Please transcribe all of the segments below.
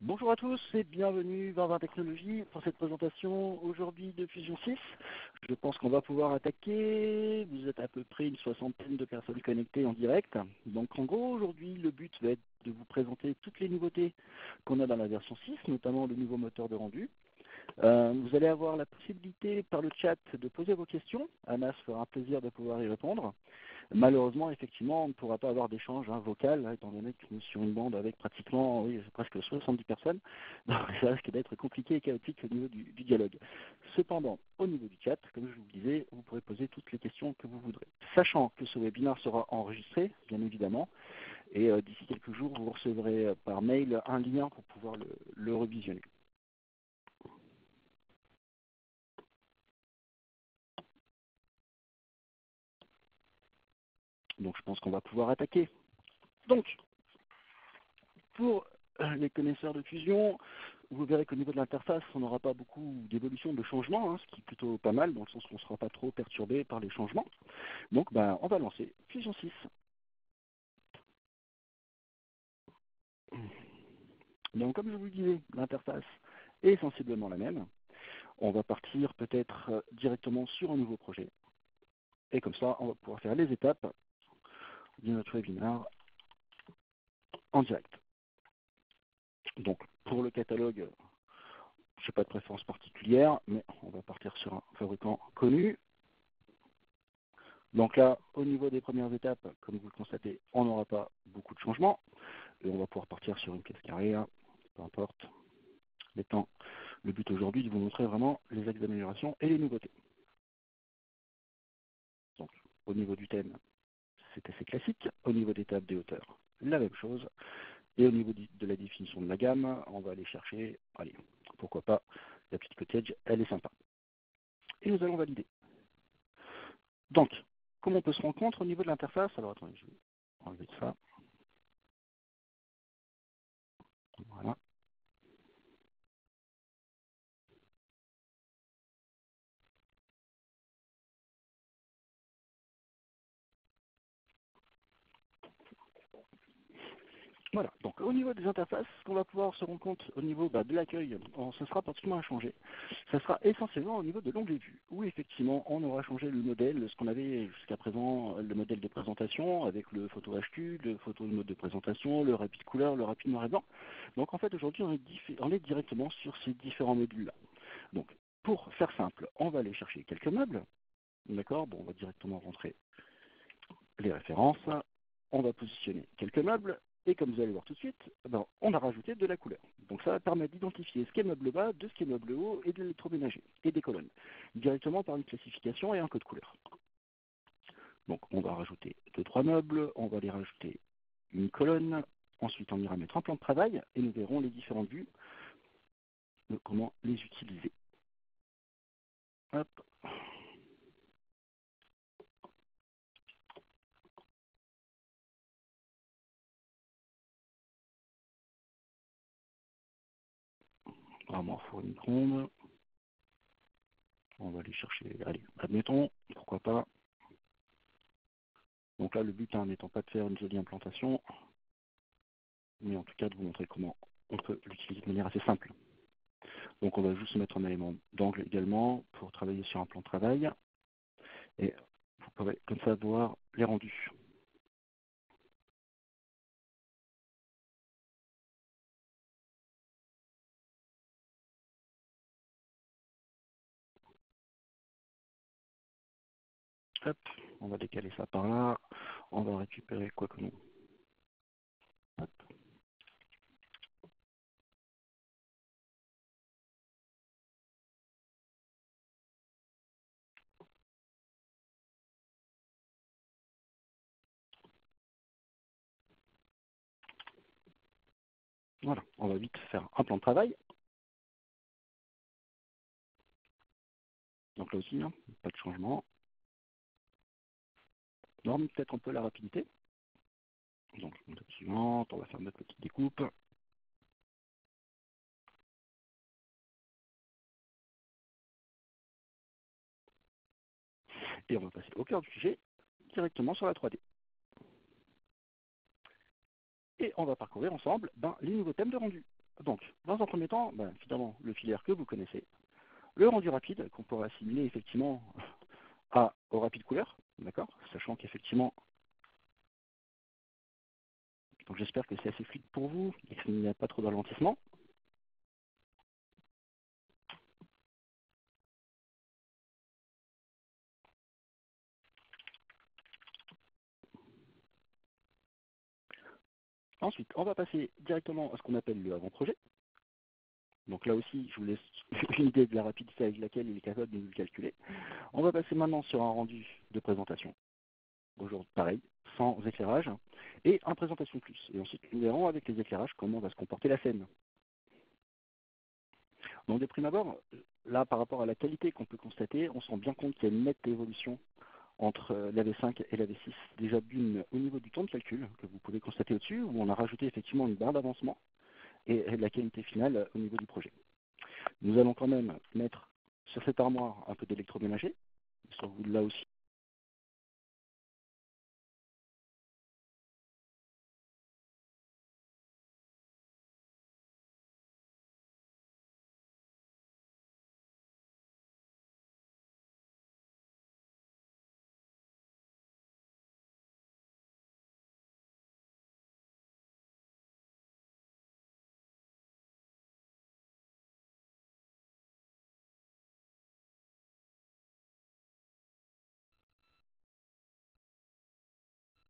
Bonjour à tous et bienvenue dans 20 Technologies pour cette présentation aujourd'hui de Fusion 6. Je pense qu'on va pouvoir attaquer. Vous êtes à peu près une soixantaine de personnes connectées en direct. Donc en gros aujourd'hui le but va être de vous présenter toutes les nouveautés qu'on a dans la version 6, notamment le nouveau moteur de rendu. Vous allez avoir la possibilité par le chat de poser vos questions. Anna se fera un plaisir de pouvoir y répondre. Malheureusement, effectivement, on ne pourra pas avoir d'échange vocal, étant donné que nous sommes sur une bande avec pratiquement presque 70 personnes. Donc ça risque d'être compliqué et chaotique au niveau du dialogue. Cependant, au niveau du chat, comme je vous le disais, vous pourrez poser toutes les questions que vous voudrez. Sachant que ce webinaire sera enregistré, bien évidemment, et d'ici quelques jours, vous recevrez par mail un lien pour pouvoir le revisionner. Donc je pense qu'on va pouvoir attaquer. Donc, pour les connaisseurs de Fusion, vous verrez qu'au niveau de l'interface, on n'aura pas beaucoup d'évolution, de changements, ce qui est plutôt pas mal, dans le sens qu'on ne sera pas trop perturbé par les changements. Donc on va lancer Fusion 6. Donc comme je vous le disais, l'interface est sensiblement la même. On va partir peut-être directement sur un nouveau projet. Et comme ça, on va pouvoir faire les étapes de notre webinaire en direct. Donc pour le catalogue, je n'ai pas de préférence particulière, mais on va partir sur un fabricant connu. Donc là, au niveau des premières étapes, comme vous le constatez, on n'aura pas beaucoup de changements. Et on va pouvoir partir sur une pièce carrée, peu importe. Étant le but aujourd'hui de vous montrer vraiment les axes d'amélioration et les nouveautés. Donc, au niveau du thème, c'est assez classique. Au niveau des tables des hauteurs, la même chose. Et au niveau de la définition de la gamme, on va aller chercher, allez, pourquoi pas, la petite cottage, elle est sympa. Et nous allons valider. Donc, comment on peut se rendre compte au niveau de l'interface? Alors attendez, je vais enlever ça. Voilà. Voilà, donc au niveau des interfaces, ce qu'on va pouvoir se rendre compte au niveau de l'accueil, ce sera particulièrement à changer. Ça sera essentiellement au niveau de l'onglet vue, où effectivement on aura changé le modèle, ce qu'on avait jusqu'à présent, le modèle de présentation avec le photo HQ, le photo mode de présentation, le rapide couleur, le rapide noir et blanc. Donc en fait aujourd'hui on est directement sur ces différents modules-là. Donc pour faire simple, on va aller chercher quelques meubles, d'accord, bon on va directement rentrer les références, on va positionner quelques meubles, et comme vous allez voir tout de suite, on a rajouté de la couleur. Donc ça va permettre d'identifier ce qui est meuble bas, de ce qui est meuble haut, et de l'électroménager, et des colonnes, directement par une classification et un code couleur. Donc on va rajouter 2-3 meubles, on va les rajouter une colonne, ensuite on ira mettre un plan de travail, et nous verrons les différentes vues de comment les utiliser. Hop. Armoire four micro-ondes. On va aller chercher, allez, admettons, pourquoi pas. Donc là, le but n'étant pas de faire une jolie implantation, mais en tout cas de vous montrer comment on peut l'utiliser de manière assez simple. Donc on va juste mettre un élément d'angle également pour travailler sur un plan de travail, et vous pourrez comme ça voir les rendus. Hop, on va décaler ça par là, on va récupérer quoi que non. Hop. Voilà, on va vite faire un plan de travail. Donc là aussi, pas de changement. On remet peut-être un peu la rapidité. Donc l'étape suivante, on va faire notre petite découpe. Et on va passer au cœur du sujet, directement sur la 3D. Et on va parcourir ensemble les nouveaux thèmes de rendu. Donc, dans un premier temps, finalement, le filaire que vous connaissez, le rendu rapide qu'on pourra assimiler effectivement au rapide couleur, d'accord, sachant qu'effectivement, donc j'espère que c'est assez fluide pour vous et qu'il n'y a pas trop de ralentissement. Ensuite, on va passer directement à ce qu'on appelle le avant-projet. Donc là aussi, je vous laisse une idée de la rapidité avec laquelle il est capable de nous le calculer. On va passer maintenant sur un rendu de présentation. Aujourd'hui, pareil, sans éclairage, et un présentation plus. Et ensuite, nous verrons avec les éclairages comment va se comporter la scène. Donc de prime abord, là par rapport à la qualité qu'on peut constater, on se rend bien compte qu'il y a une nette évolution entre la V5 et la V6. Déjà d'une au niveau du temps de calcul, que vous pouvez constater au-dessus, où on a rajouté effectivement une barre d'avancement, et la qualité finale au niveau du projet. Nous allons quand même mettre sur cette armoire un peu d'électroménager, sur vous là aussi.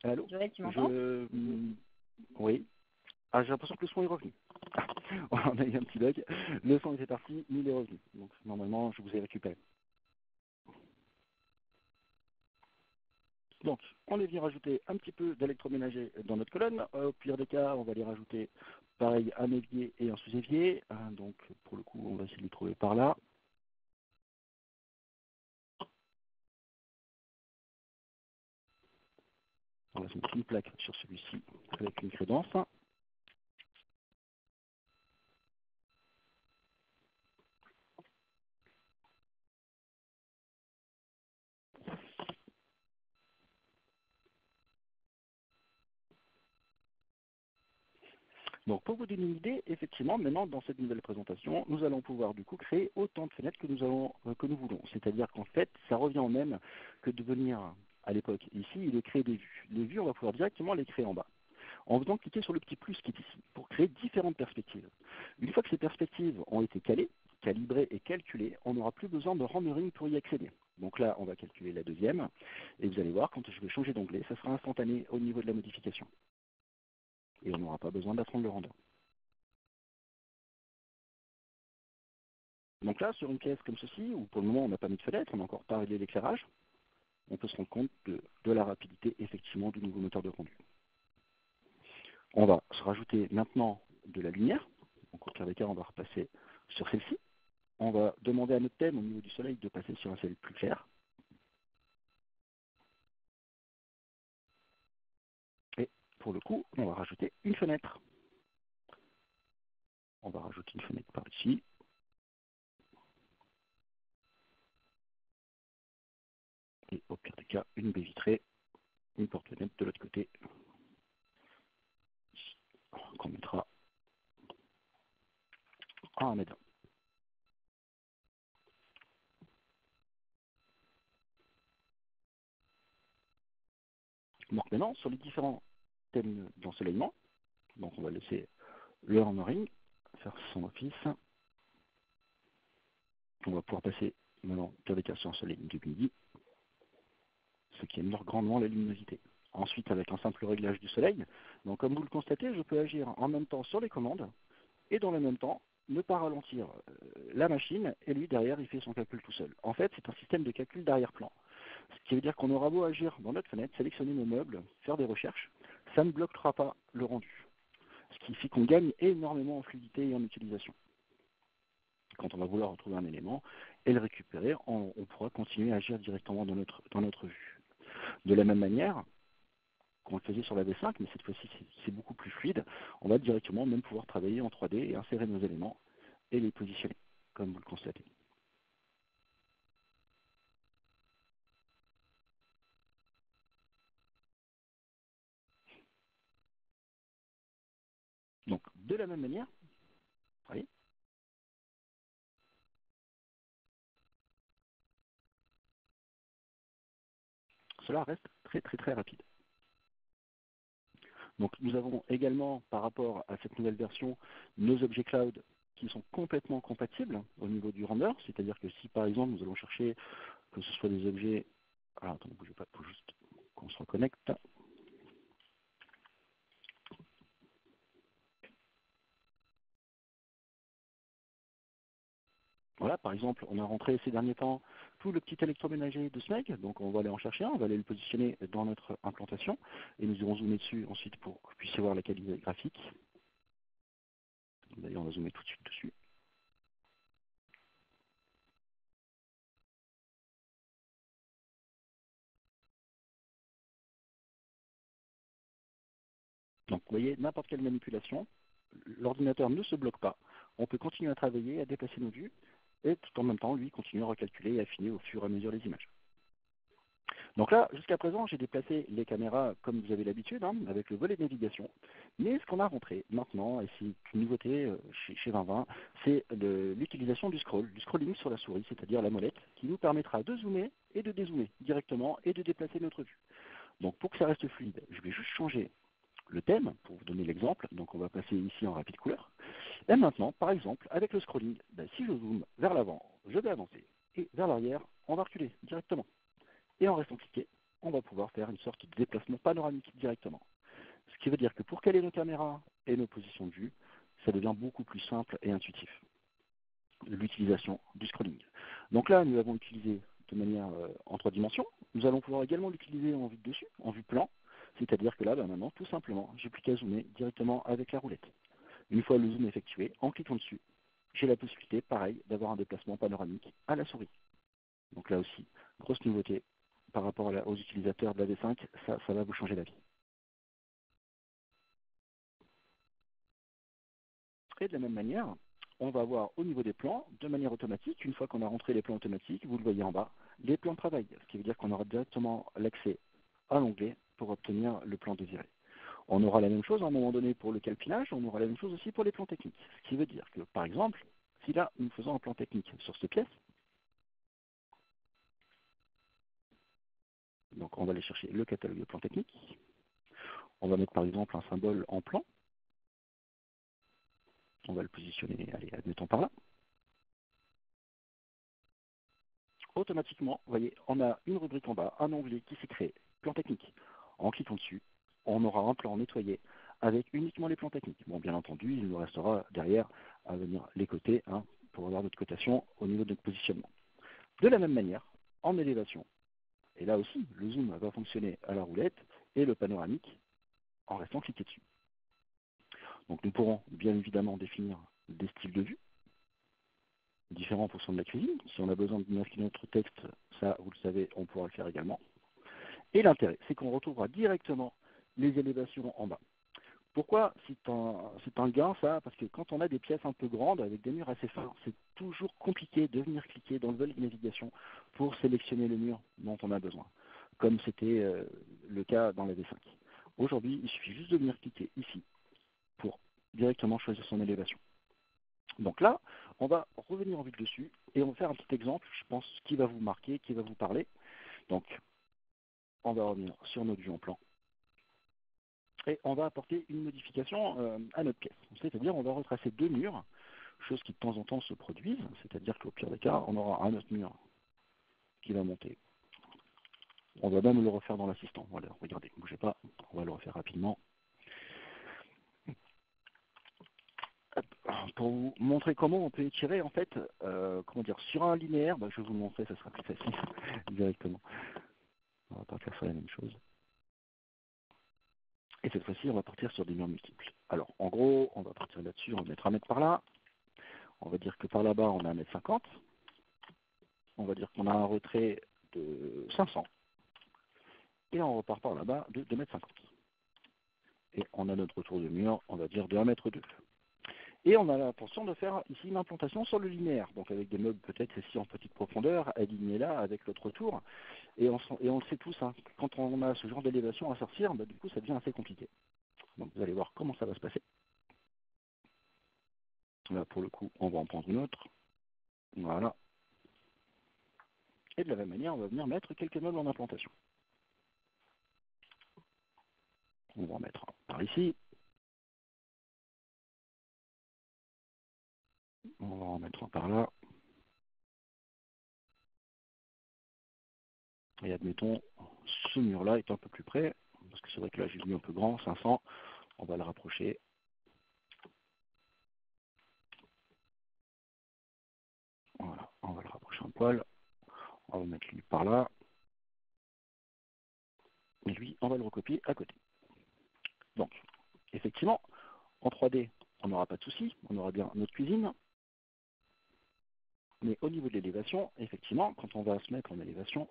Allô? Joël, tu m'entends? Oui. Ah, j'ai l'impression que le son est revenu. On a eu un petit bug. Le son était parti, mais il est revenu. Donc normalement, je vous ai récupéré. Donc, on est venu rajouter un petit peu d'électroménager dans notre colonne. Au pire des cas, on va les rajouter pareil un évier et un sous-évier. Donc, pour le coup, on va essayer de les trouver par là. On va se mettre une plaque sur celui-ci avec une crédence. Donc pour vous donner une idée, effectivement, maintenant dans cette nouvelle présentation, nous allons pouvoir du coup créer autant de fenêtres que nous voulons. C'est-à-dire qu'en fait, ça revient au même que de venir à l'époque ici et de créer des vues. Les vues, on va pouvoir directement les créer en bas, en faisant cliquer sur le petit plus qui est ici, pour créer différentes perspectives. Une fois que ces perspectives ont été calées, calibrées et calculées, on n'aura plus besoin de rendering pour y accéder. Donc là, on va calculer la deuxième, et vous allez voir, quand je vais changer d'onglet, ça sera instantané au niveau de la modification. Et on n'aura pas besoin d'attendre le render. Donc là, sur une pièce comme ceci, où pour le moment on n'a pas mis de fenêtre, on n'a encore pas réglé l'éclairage, on peut se rendre compte de la rapidité effectivement du nouveau moteur de rendu. On va se rajouter maintenant de la lumière. Donc au pire des cas, on va repasser sur celle-ci. On va demander à notre thème au niveau du soleil de passer sur un ciel plus clair. Et pour le coup, on va rajouter une fenêtre. On va rajouter une fenêtre par ici. Et au pire des cas, une baie vitrée, une porte-fenêtre de l'autre côté, qu'on mettra à 1 m. Donc maintenant, sur les différents thèmes d'ensoleillement, donc on va laisser le hammering faire son office. On va pouvoir passer maintenant de la sur un soleil de midi, ce qui améliore grandement la luminosité. Ensuite, avec un simple réglage du soleil, donc comme vous le constatez, je peux agir en même temps sur les commandes et dans le même temps ne pas ralentir la machine et lui derrière il fait son calcul tout seul. En fait, c'est un système de calcul d'arrière-plan. Ce qui veut dire qu'on aura beau agir dans notre fenêtre, sélectionner nos meubles, faire des recherches, ça ne bloquera pas le rendu. Ce qui fait qu'on gagne énormément en fluidité et en utilisation. Quand on va vouloir retrouver un élément et le récupérer, on pourra continuer à agir directement dans notre vue. De la même manière qu'on le faisait sur la V5, mais cette fois-ci c'est beaucoup plus fluide, on va directement même pouvoir travailler en 3D et insérer nos éléments et les positionner, comme vous le constatez. Donc de la même manière, Vous voyez, cela reste très très très rapide. Donc nous avons également, par rapport à cette nouvelle version, nos objets cloud qui sont complètement compatibles au niveau du render, c'est-à-dire que si par exemple nous allons chercher que ce soit des objets... Alors attendez, bougez pas, il faut juste qu'on se reconnecte. Voilà, par exemple, on a rentré ces derniers temps tout le petit électroménager de SMEG, donc on va aller en chercher un, on va aller le positionner dans notre implantation, et nous irons zoomer dessus ensuite pour que vous puissiez voir la qualité graphique. D'ailleurs, on va zoomer tout de suite dessus. Donc vous voyez, n'importe quelle manipulation, l'ordinateur ne se bloque pas, on peut continuer à travailler, à déplacer nos vues, et tout en même temps, lui, continuer à recalculer et affiner au fur et à mesure les images. Donc là, jusqu'à présent, j'ai déplacé les caméras comme vous avez l'habitude, hein, avec le volet de navigation. Mais ce qu'on a rentré maintenant, et c'est une nouveauté chez 2020, c'est l'utilisation du scrolling sur la souris, c'est-à-dire la molette, qui nous permettra de zoomer et de dézoomer directement et de déplacer notre vue. Donc pour que ça reste fluide, je vais juste changer le thème, pour vous donner l'exemple. Donc on va passer ici en rapide couleur. Et maintenant, par exemple, avec le scrolling, si je zoome vers l'avant, je vais avancer, et vers l'arrière, on va reculer directement. Et en restant cliqué, on va pouvoir faire une sorte de déplacement panoramique directement. Ce qui veut dire que pour caler nos caméras et nos positions de vue, ça devient beaucoup plus simple et intuitif, l'utilisation du scrolling. Donc là, nous l'avons utilisé de manière en 3 dimensions. Nous allons pouvoir également l'utiliser en vue de dessus, en vue plan, c'est-à-dire que là, maintenant, tout simplement, j'ai plus qu'à zoomer directement avec la roulette. Une fois le zoom effectué, en cliquant dessus, j'ai la possibilité, pareil, d'avoir un déplacement panoramique à la souris. Donc là aussi, grosse nouveauté par rapport aux utilisateurs de la V5, ça va vous changer la vie. Et de la même manière, on va avoir au niveau des plans, de manière automatique, une fois qu'on a rentré les plans automatiques, vous le voyez en bas, les plans de travail, ce qui veut dire qu'on aura directement l'accès à l'onglet pour obtenir le plan désiré. On aura la même chose à un moment donné pour le calpinage, on aura la même chose aussi pour les plans techniques. Ce qui veut dire que, par exemple, si là, nous faisons un plan technique sur cette pièce, donc on va aller chercher le catalogue de plans techniques, on va mettre par exemple un symbole en plan, on va le positionner, allez, admettons par là. Automatiquement, vous voyez, on a une rubrique en bas, un onglet qui s'est créé, plan technique. En cliquant dessus, on aura un plan nettoyé avec uniquement les plans techniques. Bon, bien entendu, il nous restera derrière à venir les côtés pour avoir notre cotation au niveau de notre positionnement. De la même manière, en élévation, et là aussi, le zoom va fonctionner à la roulette et le panoramique en restant cliqué dessus. Donc nous pourrons bien évidemment définir des styles de vue différents en fonction de la cuisine. Si on a besoin de masquer notre texte, ça, vous le savez, on pourra le faire également. Et l'intérêt, c'est qu'on retrouvera directement les élévations en bas. Pourquoi c'est un gain ça? Parce que quand on a des pièces un peu grandes avec des murs assez fins, c'est toujours compliqué de venir cliquer dans le volet de navigation pour sélectionner le mur dont on a besoin, comme c'était le cas dans la V5. Aujourd'hui, il suffit juste de venir cliquer ici pour directement choisir son élévation. Donc là, on va revenir en vue de dessus et on va faire un petit exemple, je pense, qui va vous marquer, qui va vous parler. Donc, on va revenir sur notre vue en plan et on va apporter une modification à notre pièce. C'est-à-dire on va retracer 2 murs, chose qui de temps en temps se produisent, c'est-à-dire qu'au pire des cas, on aura un autre mur qui va monter. On va même le refaire dans l'assistant. Voilà, regardez, ne bougez pas, on va le refaire rapidement. Pour vous montrer comment on peut étirer, en fait, comment dire, sur un linéaire, je vais vous le montrer, ça sera plus facile directement. On va pas faire ça la même chose. Et cette fois-ci, on va partir sur des murs multiples. Alors, en gros, on va partir là-dessus, on va mettre 1 mètre par là. On va dire que par là-bas, on a 1,50 m. On va dire qu'on a un retrait de 500. Et on repart par là-bas de 2,50 m. Et on a notre retour de mur, on va dire de 1,2 m. Et on a l'intention de faire ici une implantation sur le linéaire, donc avec des meubles peut-être ici en petite profondeur, alignés là avec l'autre retour. Et on le sait tous, quand on a ce genre d'élévation à sortir, du coup ça devient assez compliqué. Donc vous allez voir comment ça va se passer. Là, pour le coup, on va en prendre une autre. Voilà. Et de la même manière, on va venir mettre quelques meubles en implantation. On va en mettre un par ici. On va en mettre un par là. Et admettons, ce mur-là est un peu plus près, parce que c'est vrai que là j'ai mis un peu grand, 500. On va le rapprocher. Voilà, on va le rapprocher un poil. On va mettre lui par là. Et lui, on va le recopier à côté. Donc, effectivement, en 3D, on n'aura pas de souci. On aura bien notre cuisine. Mais au niveau de l'élévation, effectivement, quand on va se mettre en élévation,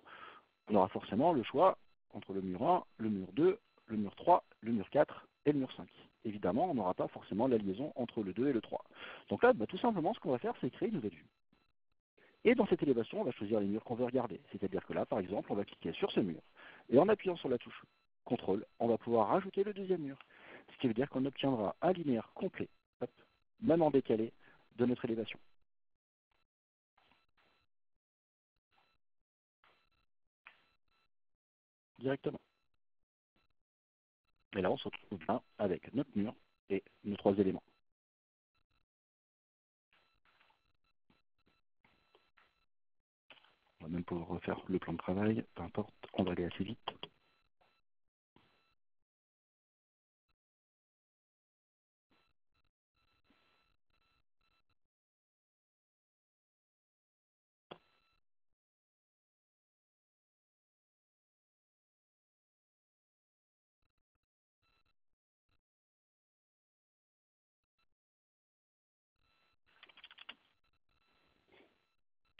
on aura forcément le choix entre le mur 1, le mur 2, le mur 3, le mur 4 et le mur 5. Évidemment, on n'aura pas forcément la liaison entre le 2 et le 3. Donc là, tout simplement, ce qu'on va faire, c'est créer une nouvelle vue. Et dans cette élévation, on va choisir les murs qu'on veut regarder. C'est-à-dire que là, par exemple, on va cliquer sur ce mur. Et en appuyant sur la touche CTRL, on va pouvoir rajouter le deuxième mur. Ce qui veut dire qu'on obtiendra un linéaire complet, hop, même en décalé, de notre élévation. Directement. Et là, on se retrouve bien avec notre mur et nos trois éléments. On va même pouvoir refaire le plan de travail, peu importe, on va aller assez vite.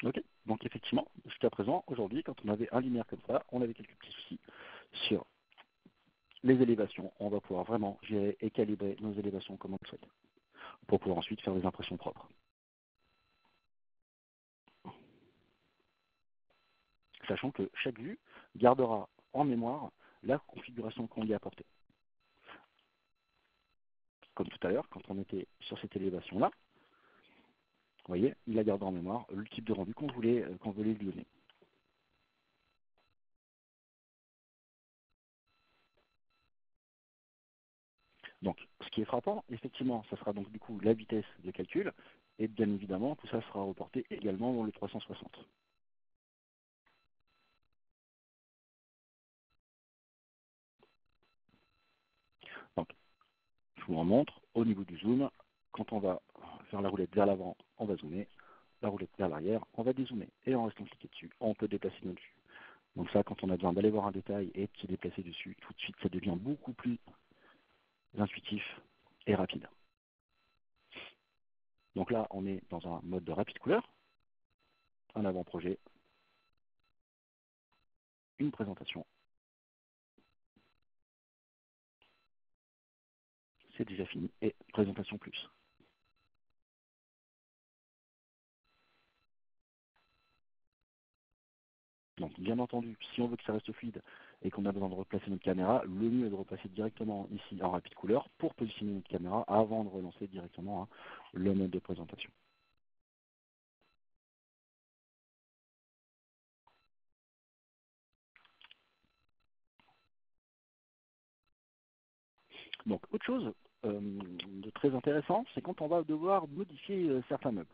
Ok. Donc effectivement, jusqu'à présent, aujourd'hui, quand on avait un linéaire comme ça, on avait quelques petits soucis sur les élévations. On va pouvoir vraiment gérer et calibrer nos élévations comme on le souhaite, pour pouvoir ensuite faire des impressions propres. Sachant que chaque vue gardera en mémoire la configuration qu'on y a apportée. Comme tout à l'heure, quand on était sur cette élévation-là, vous voyez, il a gardé en mémoire le type de rendu qu'on voulait lui donner. Donc, ce qui est frappant, effectivement, ça sera donc du coup la vitesse de calcul, et bien évidemment, tout ça sera reporté également dans le 360. Donc, je vous en montre, au niveau du zoom, quand on va faire la roulette vers l'avant, on va zoomer, la roulette vers l'arrière, on va dézoomer, et en restant cliqué dessus, on peut déplacer notre vue. Donc ça, quand on a besoin d'aller voir un détail et de se déplacer dessus, tout de suite, ça devient beaucoup plus intuitif et rapide. Donc là, on est dans un mode de rapide couleur, un avant-projet, une présentation. C'est déjà fini, et présentation plus. Donc bien entendu, si on veut que ça reste fluide et qu'on a besoin de replacer notre caméra, le mieux est de repasser directement ici en rapide couleur pour positionner notre caméra avant de relancer directement le mode de présentation. Donc autre chose de très intéressant, c'est quand on va devoir modifier certains meubles.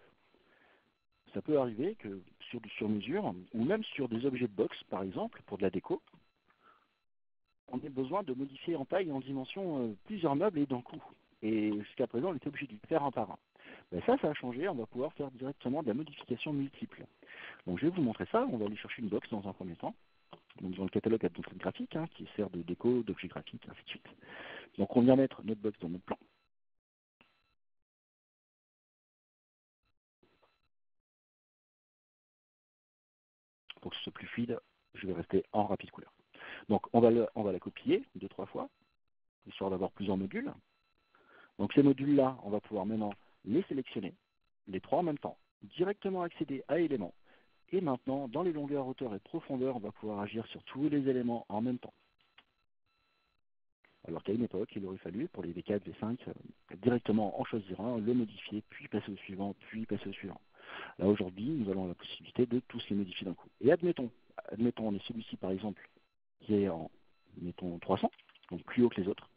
Ça peut arriver que sur du sur-mesure ou même sur des objets de box par exemple pour de la déco, on ait besoin de modifier en taille et en dimension plusieurs meubles et d'un coup. Et jusqu'à présent, on était obligé de le faire un par un. Ben ça a changé, on va pouvoir faire directement de la modification multiple. Donc je vais vous montrer ça, on va aller chercher une box dans un premier temps. Donc dans le catalogue, il y a donc une graphique qui sert de déco, d'objet graphique, ainsi de suite. Donc on vient mettre notre box dans notre plan. Pour que ce soit plus fluide, je vais rester en rapide couleur. Donc on va la copier 2-3 fois, histoire d'avoir plusieurs modules. Donc ces modules-là, on va pouvoir maintenant les sélectionner, les trois en même temps, directement accéder à éléments. Et maintenant, dans les longueurs, hauteurs et profondeurs, on va pouvoir agir sur tous les éléments en même temps. Alors qu'à une époque, il aurait fallu, pour les V4, V5, directement en choisir un, le modifier, puis passer au suivant, puis passer au suivant. Là, aujourd'hui, nous avons la possibilité de tous les modifier d'un coup. Et admettons, on est celui-ci, par exemple, qui est en, mettons, 300, donc plus haut que les autres.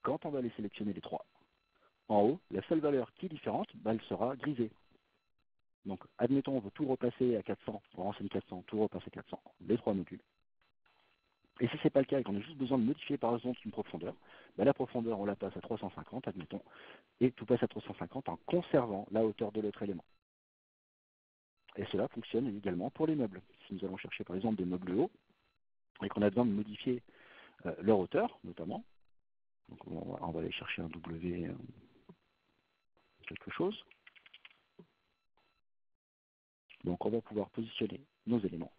Quand on va les sélectionner les trois, en haut, la seule valeur qui est différente, elle sera grisée. Donc, admettons, on veut tout repasser à 400, on renseigne 400, tout repasser à 400, les trois modules. Et si ce n'est pas le cas et qu'on a juste besoin de modifier par exemple une profondeur, la profondeur on la passe à 350, admettons, et tout passe à 350 en conservant la hauteur de l'autre élément. Et cela fonctionne également pour les meubles. Si nous allons chercher par exemple des meubles hauts et qu'on a besoin de modifier leur hauteur, notamment, donc on va aller chercher un W quelque chose. Donc on va pouvoir positionner nos éléments.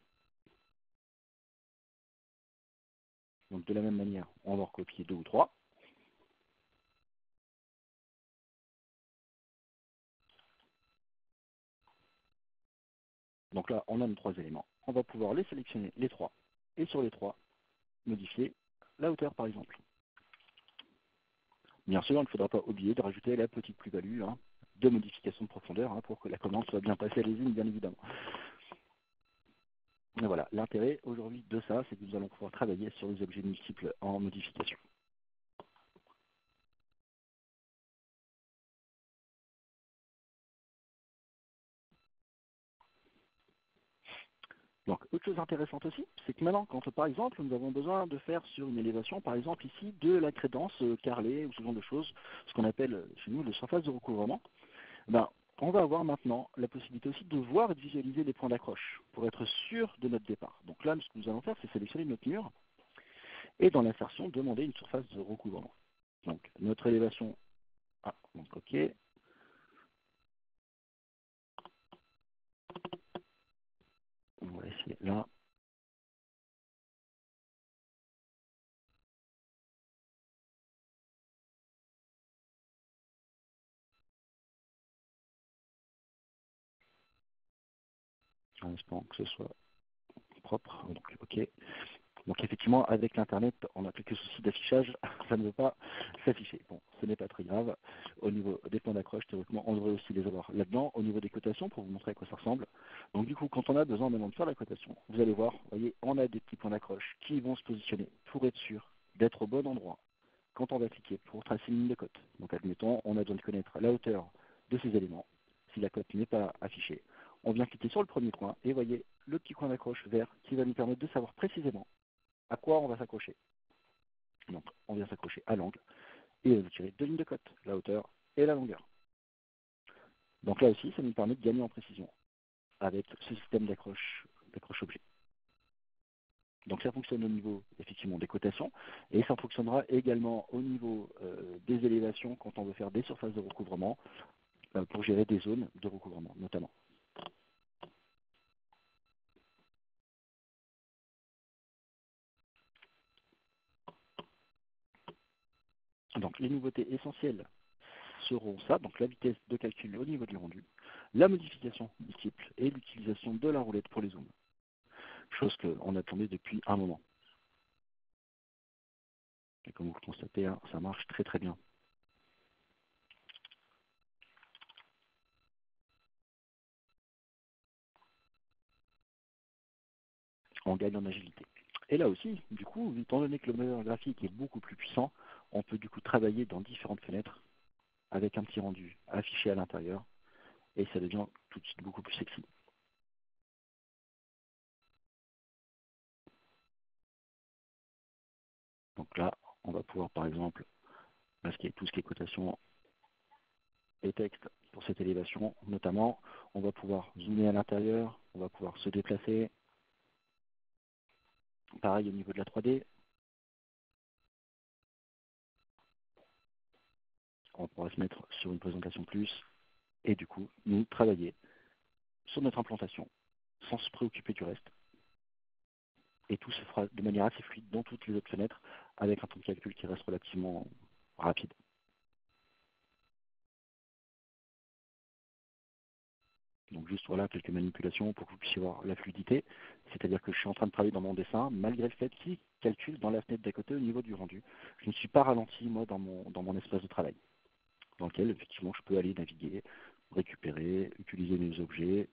Donc de la même manière, on va recopier 2 ou 3. Donc là, on a nos 3 éléments. On va pouvoir les sélectionner les 3. Et sur les 3, modifier la hauteur par exemple. Bien sûr, il ne faudra pas oublier de rajouter la petite plus-value de modification de profondeur pour que la commande soit bien passée à l'usine, bien évidemment. Et voilà, l'intérêt aujourd'hui de ça, c'est que nous allons pouvoir travailler sur des objets multiples en modification. Donc, autre chose intéressante aussi, c'est que maintenant, quand par exemple, nous avons besoin de faire sur une élévation, par exemple ici, de la crédence carrelée ou ce genre de choses, ce qu'on appelle chez nous le surface de recouvrement, on va avoir maintenant la possibilité aussi de voir et de visualiser les points d'accroche pour être sûr de notre départ. Donc là, ce que nous allons faire, c'est sélectionner notre mur et dans l'insertion, demander une surface de recouvrement. Donc, notre élévation, donc OK, on va essayer là. En espérant que ce soit propre. Donc, OK. Donc effectivement, avec l'Internet, on a quelques soucis d'affichage, ça ne veut pas s'afficher. Bon, ce n'est pas très grave. Au niveau des points d'accroche, théoriquement, on devrait aussi les avoir là-dedans. Au niveau des cotations, pour vous montrer à quoi ça ressemble. Donc du coup, quand on a besoin maintenant de faire la cotation, vous allez voir, vous voyez, on a des petits points d'accroche qui vont se positionner pour être sûr d'être au bon endroit quand on va cliquer pour tracer une ligne de cote. Donc admettons, on a besoin de connaître la hauteur de ces éléments. Si la cote n'est pas affichée, on vient cliquer sur le premier point et vous voyez le petit coin d'accroche vert qui va nous permettre de savoir précisément à quoi on va s'accrocher. Donc, on vient s'accrocher à l'angle et on va tirer 2 lignes de cote, la hauteur et la longueur. Donc là aussi, ça nous permet de gagner en précision avec ce système d'accroche objet. Donc ça fonctionne au niveau effectivement des cotations et ça fonctionnera également au niveau des élévations quand on veut faire des surfaces de recouvrement pour gérer des zones de recouvrement notamment. Donc les nouveautés essentielles seront ça, donc la vitesse de calcul au niveau du rendu, la modification multiple et l'utilisation de la roulette pour les zooms. Chose qu'on attendait depuis un moment. Et comme vous le constatez, ça marche très très bien. On gagne en agilité. Et là aussi, du coup, étant donné que le moteur graphique est beaucoup plus puissant, on peut du coup travailler dans différentes fenêtres avec un petit rendu affiché à l'intérieur et ça devient tout de suite beaucoup plus sexy. Donc là, on va pouvoir par exemple masquer tout ce qui est cotation et texte pour cette élévation. Notamment, on va pouvoir zoomer à l'intérieur, on va pouvoir se déplacer. Pareil au niveau de la 3D, on pourra se mettre sur une présentation plus et du coup, nous travailler sur notre implantation sans se préoccuper du reste. Et tout se fera de manière assez fluide dans toutes les autres fenêtres avec un temps de calcul qui reste relativement rapide. Donc juste voilà quelques manipulations pour que vous puissiez voir la fluidité. C'est-à-dire que je suis en train de travailler dans mon dessin, malgré le fait qu'il calcule dans la fenêtre d'à côté au niveau du rendu. Je ne suis pas ralenti moi dans mon espace de travail, dans lequel effectivement je peux aller naviguer, récupérer, utiliser mes objets,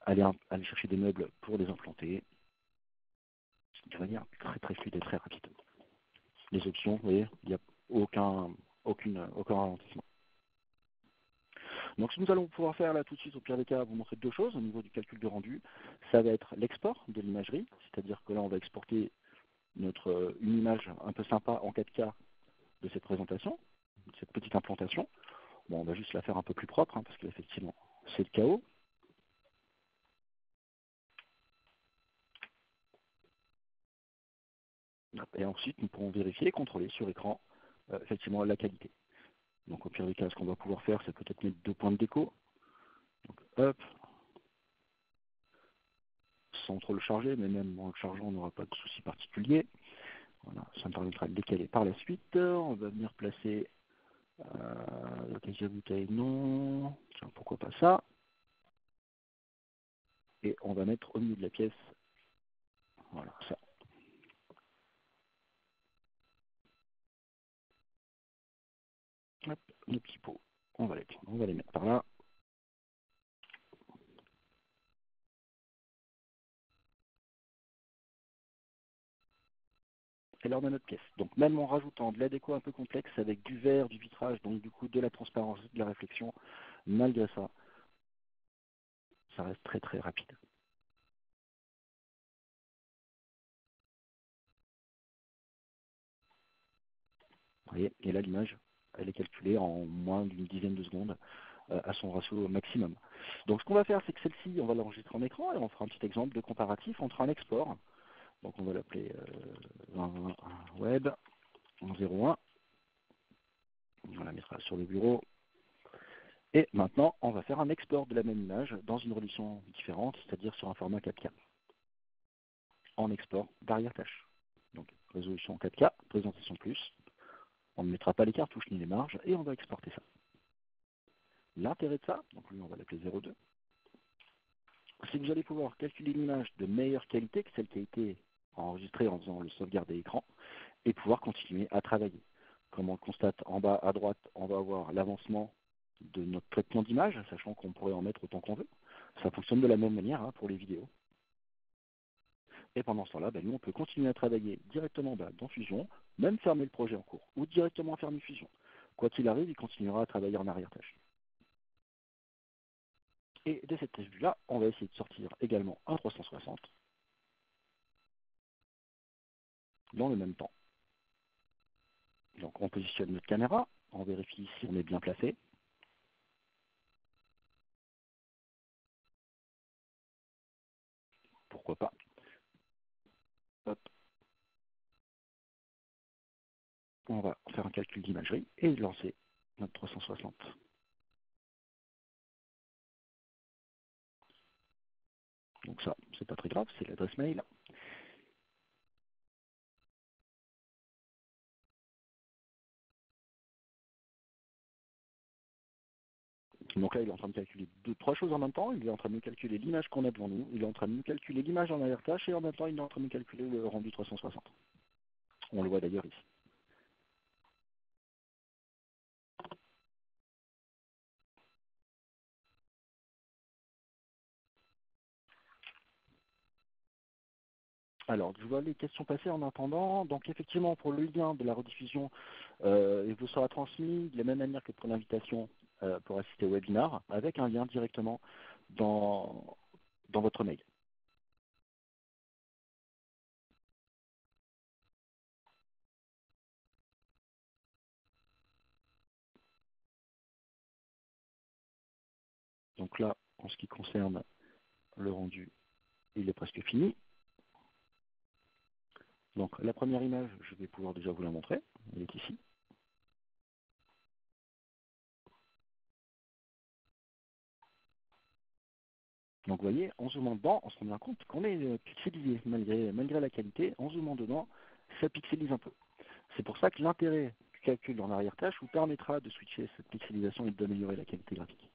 aller chercher des meubles pour les implanter, de manière très très fluide et très rapide. Les options, vous voyez, il n'y a aucun ralentissement. Donc ce que nous allons pouvoir faire là tout de suite au pire des cas, vous montrer deux choses au niveau du calcul de rendu. Ça va être l'export de l'imagerie, c'est-à-dire que là on va exporter une image un peu sympa en 4K de cette présentation, de cette petite implantation. Bon, on va juste la faire un peu plus propre, hein, parce qu'effectivement c'est le chaos. Et ensuite nous pourrons vérifier et contrôler sur écran effectivement la qualité. Donc au pire des cas, ce qu'on va pouvoir faire, c'est peut-être mettre 2 points de déco. Donc hop, sans trop le charger, mais même en le chargeant, on n'aura pas de souci particulier. Voilà, ça me permettra de décaler par la suite. On va venir placer la casier à bouteille, non. Tiens, pourquoi pas ça. Et on va mettre au milieu de la pièce, voilà, ça. Hop, nos petits pots, on va les mettre par là. Et là, on a notre pièce. Donc même en rajoutant de la déco un peu complexe avec du verre, du vitrage, donc du coup de la transparence, de la réflexion, malgré ça, ça reste très très rapide. Vous voyez, et là l'image, elle est calculée en moins d'une dizaine de secondes à son ratio maximum. Donc ce qu'on va faire, c'est que celle-ci, on va l'enregistrer en écran et on fera un petit exemple de comparatif entre un export. Donc on va l'appeler 2021 web 01. On la mettra sur le bureau. Et maintenant, on va faire un export de la même image dans une résolution différente, c'est-à-dire sur un format 4K. En export d'arrière-tâche. Donc résolution 4K, présentation plus. On ne mettra pas les cartouches ni les marges et on va exporter ça. L'intérêt de ça, donc lui on va l'appeler 02, c'est que vous allez pouvoir calculer l'image de meilleure qualité que celle qui a été enregistrée en faisant le sauvegarde écran et pouvoir continuer à travailler. Comme on le constate en bas à droite, on va avoir l'avancement de notre traitement d'image, sachant qu'on pourrait en mettre autant qu'on veut. Ça fonctionne de la même manière hein, pour les vidéos. Et pendant ce temps-là, nous on peut continuer à travailler directement dans Fusion, même fermer le projet en cours, ou directement fermer Fusion. Quoi qu'il arrive, il continuera à travailler en arrière-tâche. Et de cette vue-là, on va essayer de sortir également un 360 dans le même temps. Donc on positionne notre caméra, on vérifie si on est bien placé. Pourquoi pas. Hop. On va faire un calcul d'imagerie et lancer notre 360. Donc ça, c'est pas très grave, c'est l'adresse mail. Donc là, il est en train de calculer trois choses en même temps. Il est en train de nous calculer l'image qu'on a devant nous, il est en train de nous calculer l'image en arrière-tâche et en même temps, il est en train de nous calculer le rendu 360. On le voit d'ailleurs ici. Alors, je vois les questions passer en attendant. Donc, effectivement, pour le lien de la rediffusion, il vous sera transmis de la même manière que pour l'invitation pour assister au webinar, avec un lien directement dans votre mail. Donc là, en ce qui concerne le rendu, il est presque fini. Donc, la première image, je vais pouvoir déjà vous la montrer. Elle est ici. Donc vous voyez, en zoomant dedans, on se rend bien compte qu'on est pixelisé, malgré la qualité, en zoomant dedans, ça pixelise un peu. C'est pour ça que l'intérêt du calcul en arrière-tâche vous permettra de switcher cette pixelisation et d'améliorer la qualité graphique.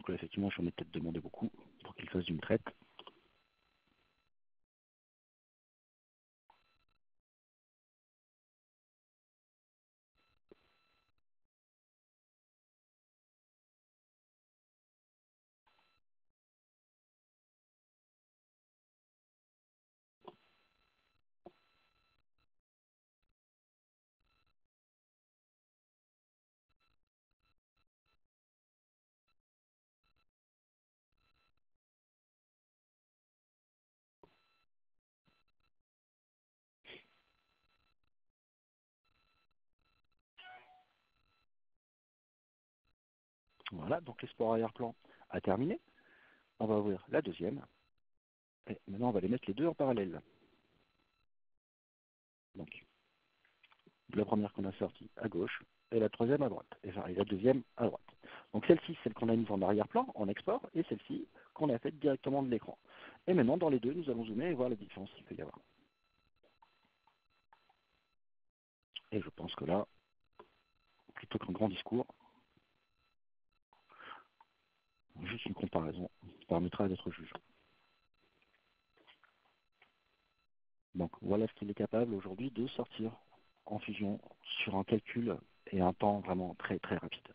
Donc là, effectivement, j'en ai peut-être demandé beaucoup pour qu'il fasse d'une traite. Voilà, donc l'export arrière-plan a terminé. On va ouvrir la deuxième. Et maintenant, on va les mettre les deux en parallèle. Donc, la première qu'on a sortie à gauche et la troisième à droite. Et la deuxième à droite. Donc celle-ci, celle qu'on a mise en arrière-plan, en export, et celle-ci qu'on a faite directement de l'écran. Et maintenant, dans les deux, nous allons zoomer et voir la différence qu'il peut y avoir. Et je pense que là, plutôt qu'un grand discours, juste une comparaison permettra d'être juge. Donc voilà ce qu'il est capable aujourd'hui de sortir en fusion sur un calcul et un temps vraiment très très rapide.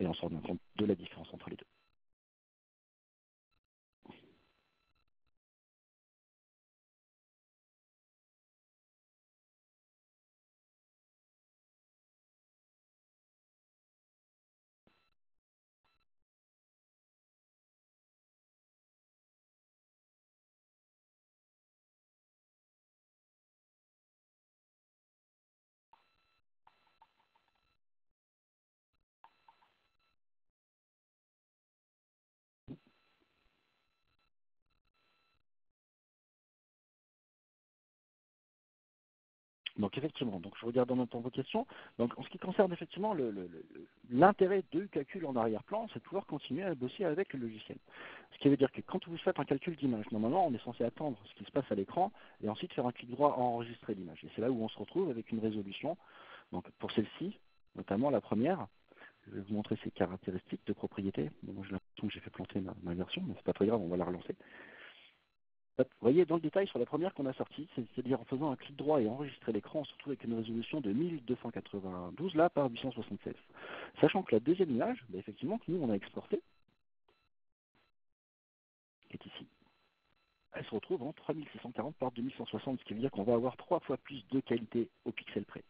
Et on se rend bien compte de la différence entre les deux. Donc effectivement, donc je regarde en même temps vos questions. Donc en ce qui concerne effectivement l'intérêt de calcul en arrière-plan, c'est de pouvoir continuer à bosser avec le logiciel. Ce qui veut dire que quand vous faites un calcul d'image, normalement on est censé attendre ce qui se passe à l'écran et ensuite faire un clic droit à enregistrer l'image. Et c'est là où on se retrouve avec une résolution. Donc pour celle-ci, notamment la première, je vais vous montrer ses caractéristiques de propriété. Bon, moi j'ai l'impression que j'ai fait planter ma version, mais c'est pas très grave, on va la relancer. Vous voyez dans le détail sur la première qu'on a sortie, c'est-à-dire en faisant un clic droit et enregistrer l'écran, on se retrouve avec une résolution de 1292 là par 876. Sachant que la deuxième image, bah, effectivement, que nous on a exportée, qui est ici, elle se retrouve en 3640 par 2160, ce qui veut dire qu'on va avoir 3 fois plus de qualité au pixel près.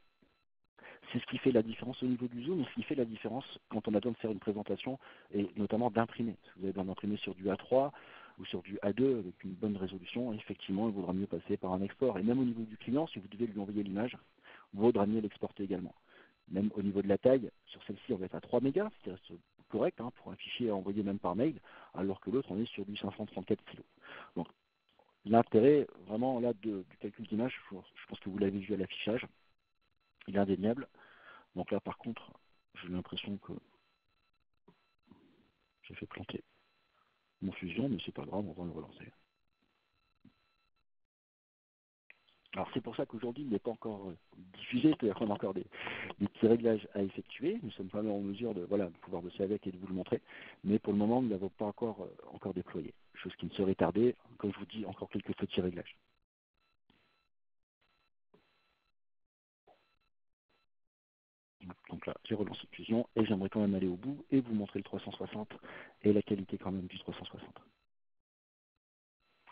C'est ce qui fait la différence au niveau du zoom et ce qui fait la différence quand on a besoin de faire une présentation et notamment d'imprimer. Si vous avez besoin d'imprimer sur du A3 ou sur du A2 avec une bonne résolution, effectivement, il vaudra mieux passer par un export. Et même au niveau du client, si vous devez lui envoyer l'image, il vaudra mieux l'exporter également. Même au niveau de la taille, sur celle-ci, on va être à 3 mégas, ce qui reste correct pour un fichier à envoyer même par mail, alors que l'autre, on est sur du 534 kg. Donc, l'intérêt vraiment là du calcul d'image, je pense que vous l'avez vu à l'affichage, il est indéniable. Donc là, par contre, j'ai l'impression que j'ai fait planter mon fusion, mais c'est pas grave, on va le relancer. Alors c'est pour ça qu'aujourd'hui, il n'est pas encore diffusé, c'est-à-dire qu'on a encore des petits réglages à effectuer. Nous sommes pas en mesure de, voilà, de pouvoir bosser avec et de vous le montrer, mais pour le moment, nous ne l'avons pas encore déployé. Chose qui ne serait tardée, comme je vous dis, encore quelques petits réglages. Donc là, j'ai relancé la fusion et j'aimerais quand même aller au bout et vous montrer le 360 et la qualité quand même du 360.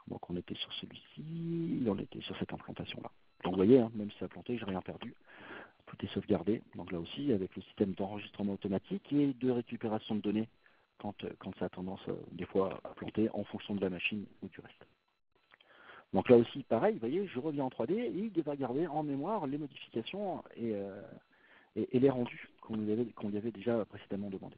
Donc on était sur celui-ci, on était sur cette implantation-là. Donc vous voyez, même si ça a planté, j'ai rien perdu. Tout est sauvegardé. Donc là aussi, avec le système d'enregistrement automatique et de récupération de données quand ça a tendance des fois à planter en fonction de la machine ou du reste. Donc là aussi, pareil, vous voyez, je reviens en 3D et il va garder en mémoire les modifications et les rendus qu'on lui avait déjà précédemment demandé.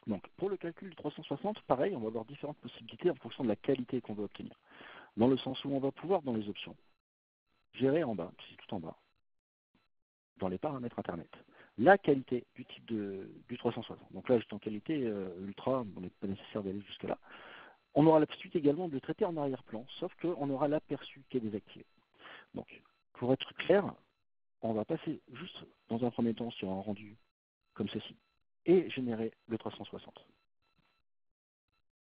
Donc pour le calcul du 360, pareil, on va avoir différentes possibilités en fonction de la qualité qu'on veut obtenir. Dans le sens où on va pouvoir, dans les options, gérer en bas, c'est tout en bas, dans les paramètres Internet, la qualité du type du 360. Donc là, juste en qualité ultra, on n'est pas nécessaire d'aller jusque-là. On aura la possibilité également de le traiter en arrière-plan, sauf qu'on aura l'aperçu qui est désactivé. Donc, pour être clair, on va passer juste dans un premier temps sur un rendu comme ceci et générer le 360.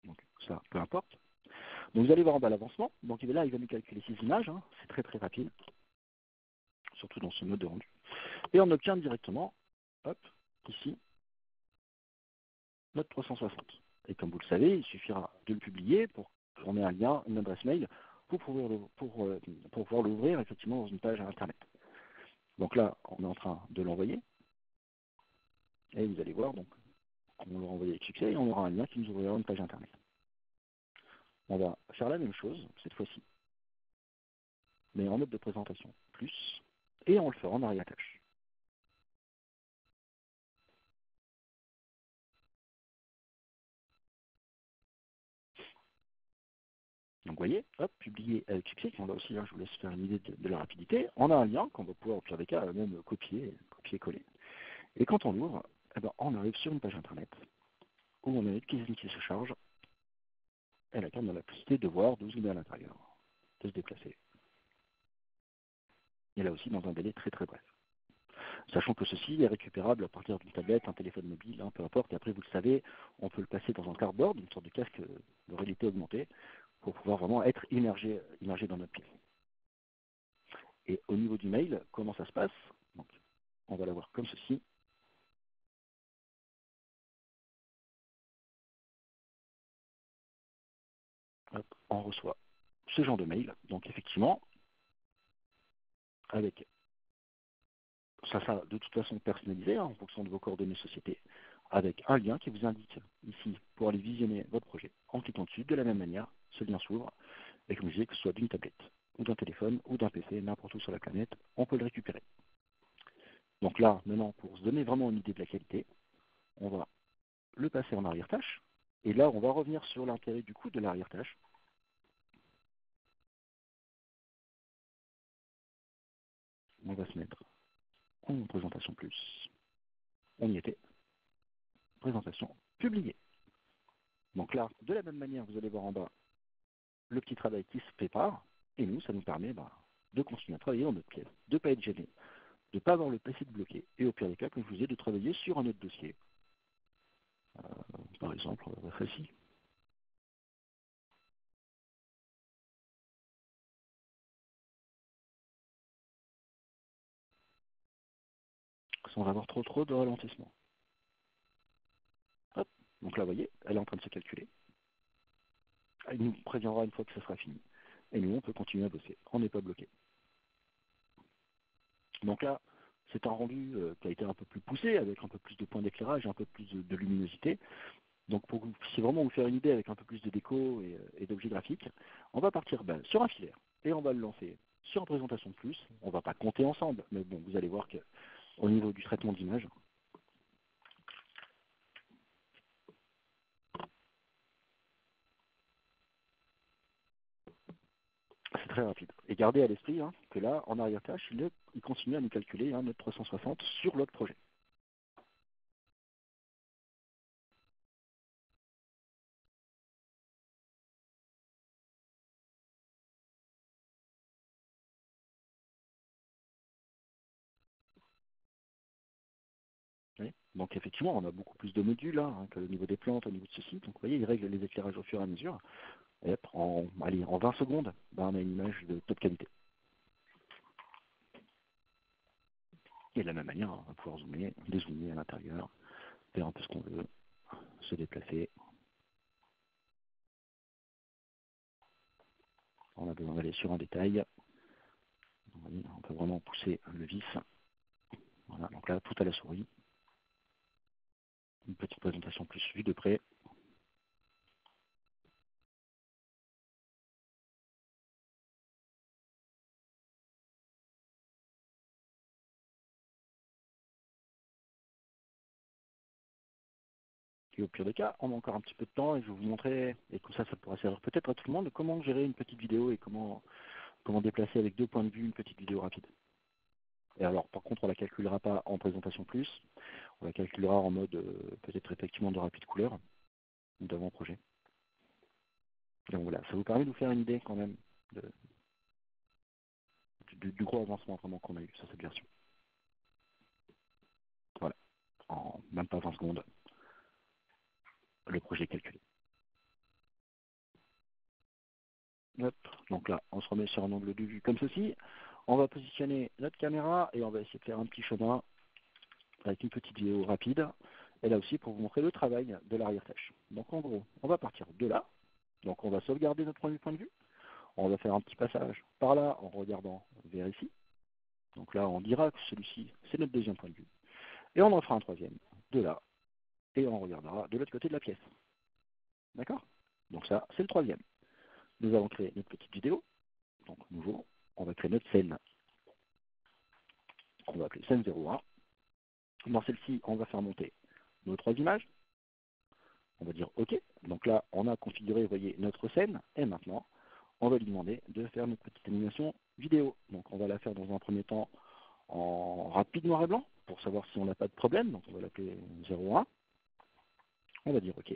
Donc ça, peu importe. Donc vous allez voir en bas l'avancement. Donc là, il va nous calculer 6 images. Hein. C'est très très rapide, surtout dans ce mode de rendu. Et on obtient directement, hop, ici, notre 360. Et comme vous le savez, il suffira de le publier pour qu'on ait un lien, une adresse mail, pour pouvoir l'ouvrir effectivement dans une page Internet. Donc là, on est en train de l'envoyer. Et vous allez voir, donc, on l'aura envoyé avec succès et on aura un lien qui nous ouvrira une page Internet. On va faire la même chose, cette fois-ci, mais en mode de présentation plus, et on le fera en arrière-tâche. Donc vous voyez, hop, publier avec succès, on va aussi, là, je vous laisse faire une idée de la rapidité. On a un lien qu'on va pouvoir, au pire des cas, même copier-coller. Et quand on l'ouvre, eh ben, on arrive sur une page Internet, où on a une cuisine qui se charge, et à laquelle on a la possibilité de voir d'où il est à l'intérieur, de se déplacer. Et là aussi dans un délai très très bref. Sachant que ceci est récupérable à partir d'une tablette, un téléphone mobile, peu importe. Et après, vous le savez, on peut le passer dans un cardboard, une sorte de casque de réalité augmentée, pour pouvoir vraiment être immergé dans notre pièce. Et au niveau du mail, comment ça se passe? Donc, on va l'avoir comme ceci. Hop, on reçoit ce genre de mail. Donc effectivement, avec ça sera de toute façon personnalisé en fonction de vos coordonnées société, avec un lien qui vous indique ici pour aller visionner votre projet. En cliquant dessus, de la même manière, ce lien s'ouvre, et comme je disais, que ce soit d'une tablette, ou d'un téléphone, ou d'un PC, n'importe où sur la planète, on peut le récupérer. Donc là, maintenant, pour se donner vraiment une idée de la qualité, on va le passer en arrière-tâche, et là, on va revenir sur l'intérêt du coup de l'arrière-tâche. On va se mettre en présentation plus. On y était. Présentation publiée. Donc là, de la même manière, vous allez voir en bas le petit travail qui se prépare, et nous, ça nous permet de continuer à travailler dans notre pièce, de ne pas être gêné, de ne pas avoir le PC de bloqué, et au pire des cas, comme je vous ai, de travailler sur un autre dossier. Par exemple, celle-ci. Sans avoir trop de ralentissement. Hop. Donc là, vous voyez, elle est en train de se calculer. Elle nous préviendra une fois que ça sera fini. Et nous, on peut continuer à bosser. On n'est pas bloqué. Donc là, c'est un rendu qui a été un peu plus poussé, avec un peu plus de points d'éclairage, un peu plus de luminosité. Donc pour que vous puissiez vraiment vous faire une idée avec un peu plus de déco et d'objets graphiques, on va partir sur un filaire et on va le lancer sur une présentation de plus. On ne va pas compter ensemble, mais bon, vous allez voir qu'au niveau du traitement d'image, c'est très rapide. Et gardez à l'esprit que là, en arrière-tâche, il continue à nous calculer notre 360 sur l'autre projet. Oui. Donc effectivement, on a beaucoup plus de modules que au niveau des plantes, au niveau de ceci. Donc vous voyez, il règle les éclairages au fur et à mesure. Et hop, en 20 secondes, on a une image de top qualité. Et de la même manière, on va pouvoir zoomer, dézoomer à l'intérieur, faire un peu ce qu'on veut, se déplacer. On a besoin d'aller sur un détail. On peut vraiment pousser le vis. Voilà, donc là, tout à la souris. Une petite présentation plus vue de près. Et au pire des cas, on a encore un petit peu de temps et je vais vous montrer, et comme ça pourra servir peut-être à tout le monde, comment gérer une petite vidéo et comment déplacer avec deux points de vue une petite vidéo rapide. Et alors, par contre, on la calculera pas en présentation plus, on la calculera en mode peut-être effectivement de rapide couleur ou d'avant-projet. Donc voilà, ça vous permet de vous faire une idée quand même du gros avancement vraiment qu'on a eu sur cette version. Voilà, en même pas 20 secondes, le projet est calculé. Hop. Donc là, on se remet sur un angle de vue comme ceci. On va positionner notre caméra et on va essayer de faire un petit chemin avec une petite vidéo rapide. Et là aussi pour vous montrer le travail de l'arrière-tâche. Donc en gros, on va partir de là. Donc on va sauvegarder notre premier point de vue. On va faire un petit passage par là en regardant vers ici. Donc là, on dira que celui-ci, c'est notre deuxième point de vue. Et on en fera un troisième de là. Et on regardera de l'autre côté de la pièce. D'accord? Donc ça, c'est le troisième. Nous allons créer notre petite vidéo. Donc nouveau, on va créer notre scène qu'on va appeler scène 01. Dans celle-ci, on va faire monter nos trois images. On va dire OK. Donc là, on a configuré, vous voyez, notre scène. Et maintenant, on va lui demander de faire notre petite animation vidéo. Donc on va la faire dans un premier temps en rapide noir et blanc pour savoir si on n'a pas de problème. Donc on va l'appeler 01. On va dire OK.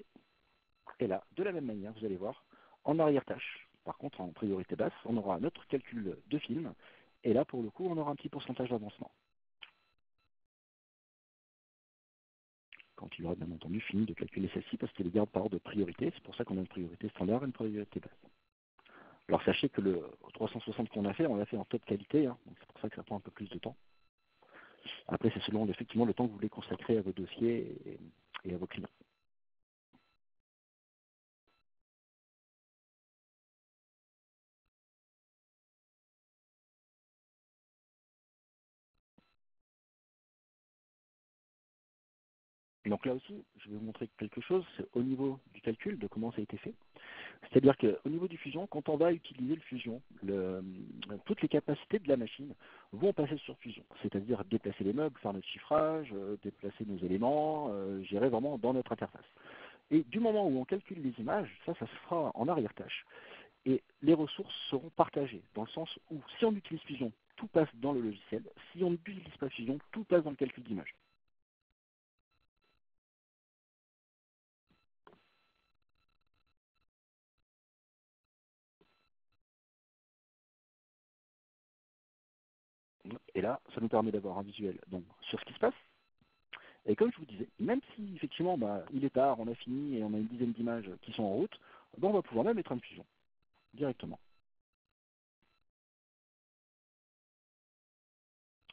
Et là, de la même manière, vous allez voir, en arrière-tâche, par contre en priorité basse, on aura notre calcul de film. Et là, pour le coup, on aura un petit pourcentage d'avancement. Quand il aura bien entendu fini de calculer celle-ci parce qu'il les garde par ordre de priorité. C'est pour ça qu'on a une priorité standard et une priorité basse. Alors sachez que le 360 qu'on a fait, on l'a fait en top qualité, hein, donc c'est pour ça que ça prend un peu plus de temps. Après, c'est selon effectivement le temps que vous voulez consacrer à vos dossiers et à vos clients. Donc là aussi, je vais vous montrer quelque chose, c'est au niveau du calcul de comment ça a été fait. C'est-à-dire qu'au niveau du Fusion, quand on va utiliser le Fusion, toutes les capacités de la machine vont passer sur Fusion. C'est-à-dire déplacer les meubles, faire notre chiffrage, déplacer nos éléments, gérer vraiment dans notre interface. Et du moment où on calcule les images, ça se fera en arrière-tâche. Et les ressources seront partagées, dans le sens où si on utilise Fusion, tout passe dans le logiciel. Si on n'utilise pas Fusion, tout passe dans le calcul d'image. Et là, ça nous permet d'avoir un visuel donc, sur ce qui se passe. Et comme je vous disais, même si effectivement il est tard, on a fini et on a une dizaine d'images qui sont en route, on va pouvoir même mettre une fusion directement.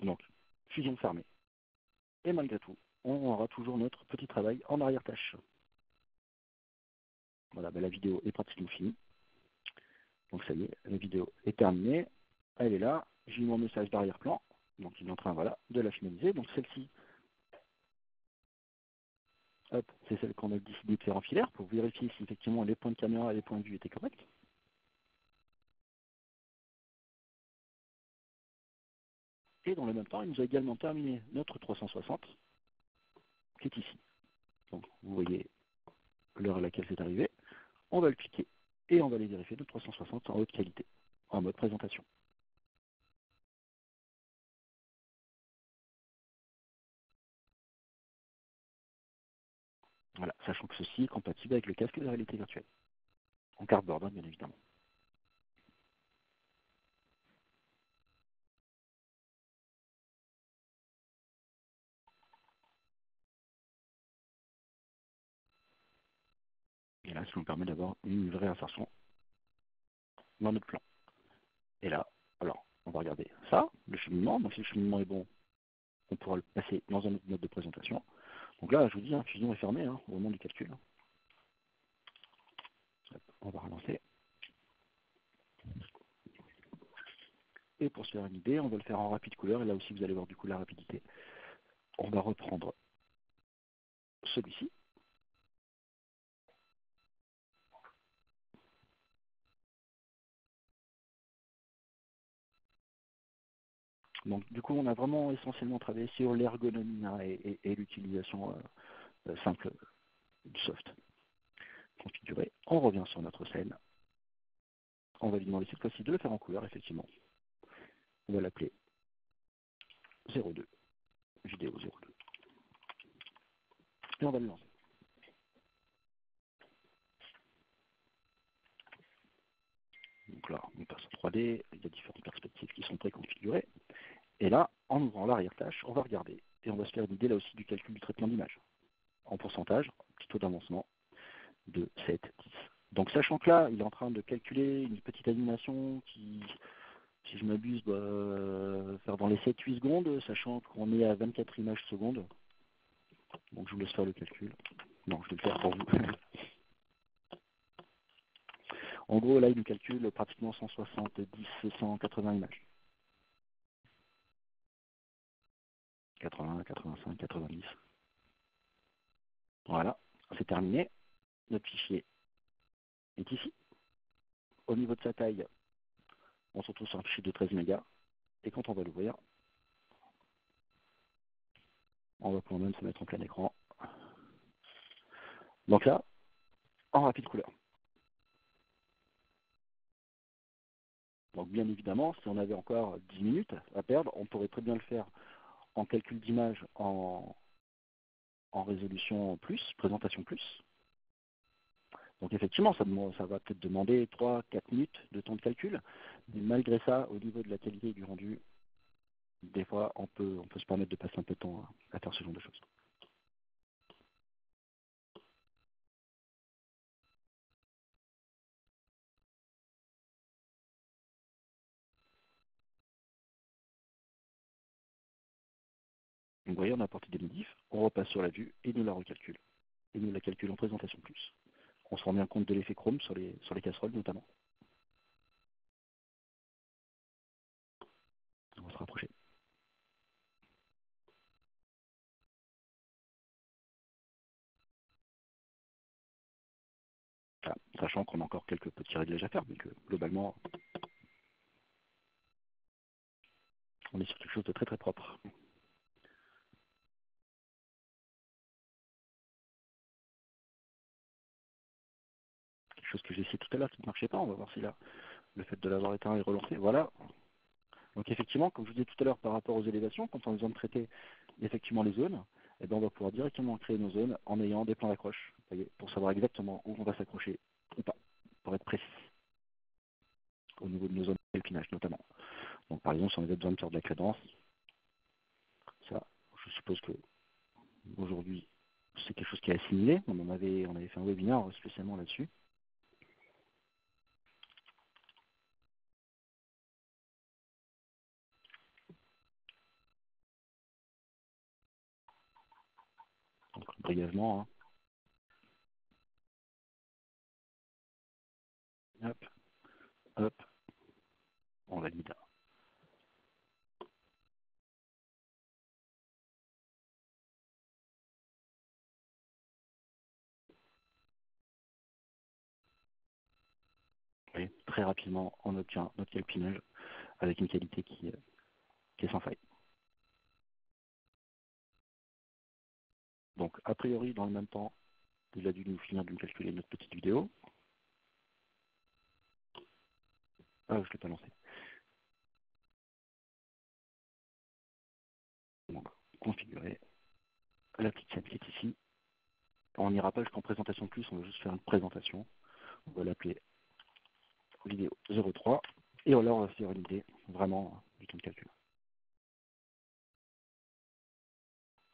Donc, fusion fermée. Et malgré tout, on aura toujours notre petit travail en arrière-tâche. Voilà, la vidéo est pratiquement finie. Donc ça y est, la vidéo est terminée. Elle est là. J'ai mis mon message d'arrière-plan. Donc il est en train de la finaliser. Donc celle-ci, c'est celle qu'on a décidé de faire en filaire pour vérifier si effectivement les points de caméra et les points de vue étaient corrects. Et dans le même temps, il nous a également terminé notre 360 qui est ici. Donc vous voyez l'heure à laquelle c'est arrivé. On va le cliquer et on va aller vérifier notre 360 en haute qualité, en mode présentation. Voilà, sachant que ceci est compatible avec le casque de réalité virtuelle. En cardboard, hein, bien évidemment. Et là, ça nous permet d'avoir une vraie insertion dans notre plan. Et là, alors, on va regarder ça, le cheminement. Donc si le cheminement est bon, on pourra le passer dans un autre mode de présentation. Donc là, je vous dis, Fusion est fermé au moment du calcul. Hop, on va relancer. Et pour se faire une idée, on va le faire en rapide couleur. Et là aussi, vous allez voir du coup la rapidité. On va reprendre celui-ci. Donc du coup, on a vraiment essentiellement travaillé sur l'ergonomie et l'utilisation simple du soft. Configuré. On revient sur notre scène. On va lui demander cette fois-ci de le faire en couleur, effectivement. On va l'appeler 02. Vidéo 02. Et on va le lancer. Donc là, on passe en 3D, il y a différentes perspectives qui sont préconfigurées. Et là, en ouvrant l'arrière-tâche, on va regarder. Et on va se faire une idée là aussi du calcul du traitement d'image. En pourcentage, petit taux d'avancement de 7, 10. Donc sachant que là, il est en train de calculer une petite animation qui, si je m'abuse, doit faire dans les 7-8 secondes, sachant qu'on est à 24 images secondes. Donc je vous laisse faire le calcul. Non, je vais le faire pour vous. En gros, là, il nous calcule pratiquement 170, 180 images. 80, 85, 90. Voilà, c'est terminé. Notre fichier est ici. Au niveau de sa taille, on se retrouve sur un fichier de 13 mégas. Et quand on va l'ouvrir, on va pouvoir même se mettre en plein écran. Donc là, en rapide couleur. Donc bien évidemment, si on avait encore 10 minutes à perdre, on pourrait très bien le faire en calcul d'image en résolution plus, présentation plus. Donc effectivement, ça va peut-être demander 3-4 minutes de temps de calcul. Mais malgré ça, au niveau de la qualité du rendu, des fois, on peut se permettre de passer un peu de temps à faire ce genre de choses. Donc vous voyez, on a apporté des modifs, on repasse sur la vue et nous la recalcule. Et nous la calcule en présentation plus. On se rend bien compte de l'effet chrome sur les casseroles notamment. On va se rapprocher. Voilà, sachant qu'on a encore quelques petits réglages à faire, mais que globalement, on est sur quelque chose de très très propre. Quelque chose que j'ai essayé tout à l'heure qui ne marchait pas, on va voir si là, le fait de l'avoir éteint et relancé, voilà. Donc effectivement, comme je vous disais tout à l'heure par rapport aux élévations, quand on a besoin de traiter effectivement les zones, eh ben on va pouvoir directement créer nos zones en ayant des plans d'accroche, pour savoir exactement où on va s'accrocher ou pas, pour être précis, au niveau de nos zones d'alpinage notamment. Donc par exemple, si on avait besoin de faire de la cadence, ça, je suppose que aujourd'hui, c'est quelque chose qui est assimilé. On avait fait un webinaire spécialement là-dessus. Donc brièvement, hein. Hop, hop, on valide. Et très rapidement, on obtient notre calpinage avec une qualité qui est sans faille. Donc, a priori, dans le même temps, il a dû nous finir de nous calculer notre petite vidéo. Ah, je ne l'ai pas lancé. Donc, configurer la petite scène qui est ici. On n'ira pas jusqu'en présentation plus, on va juste faire une présentation. On va l'appeler vidéo 03. Et là, on va se faire une idée vraiment du temps de calcul.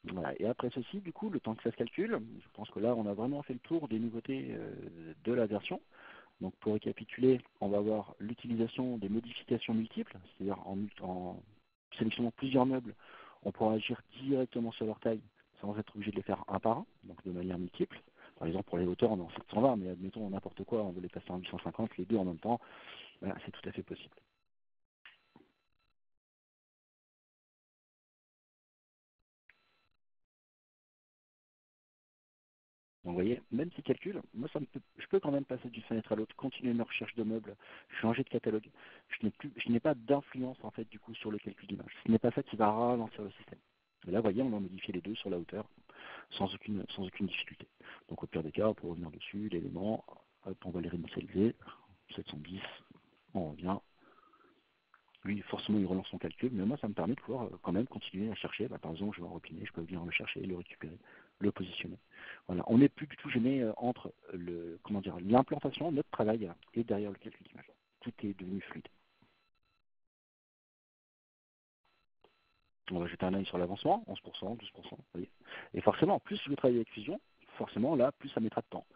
Voilà. Et après ceci, du coup, le temps que ça se calcule, je pense que là, on a vraiment fait le tour des nouveautés de la version. Donc pour récapituler, on va avoir l'utilisation des modifications multiples, c'est-à-dire en sélectionnant plusieurs meubles, on pourra agir directement sur leur taille sans être obligé de les faire un par un, donc de manière multiple. Par exemple, pour les hauteurs, on est en 720, mais admettons n'importe quoi, on veut les passer en 850, les deux en même temps, voilà, c'est tout à fait possible. Donc vous voyez, même si calcul, moi je peux quand même passer d'une fenêtre à l'autre, continuer mes recherches de meubles, changer de catalogue. Je n'ai pas d'influence en fait du coup sur le calcul d'image. Ce n'est pas ça qui va ralentir le système. Et là, vous voyez, on a modifié les deux sur la hauteur sans aucune difficulté. Donc au pire des cas, on peut revenir dessus, l'élément, hop, on va les réinitialiser, 710, on revient, Lui, forcément, il relance son calcul, mais moi, ça me permet de pouvoir quand même continuer à chercher. Par exemple, je vais en repiler, je peux venir le chercher, le récupérer, le positionner. Voilà, on n'est plus du tout gêné entre comment dire, l'implantation, notre travail et derrière le calcul d'image. Tout est devenu fluide. On va jeter un œil sur l'avancement, 11%, 12%, vous voyez. Et forcément, plus je vais travailler avec Fusion, forcément, là, plus ça mettra de temps.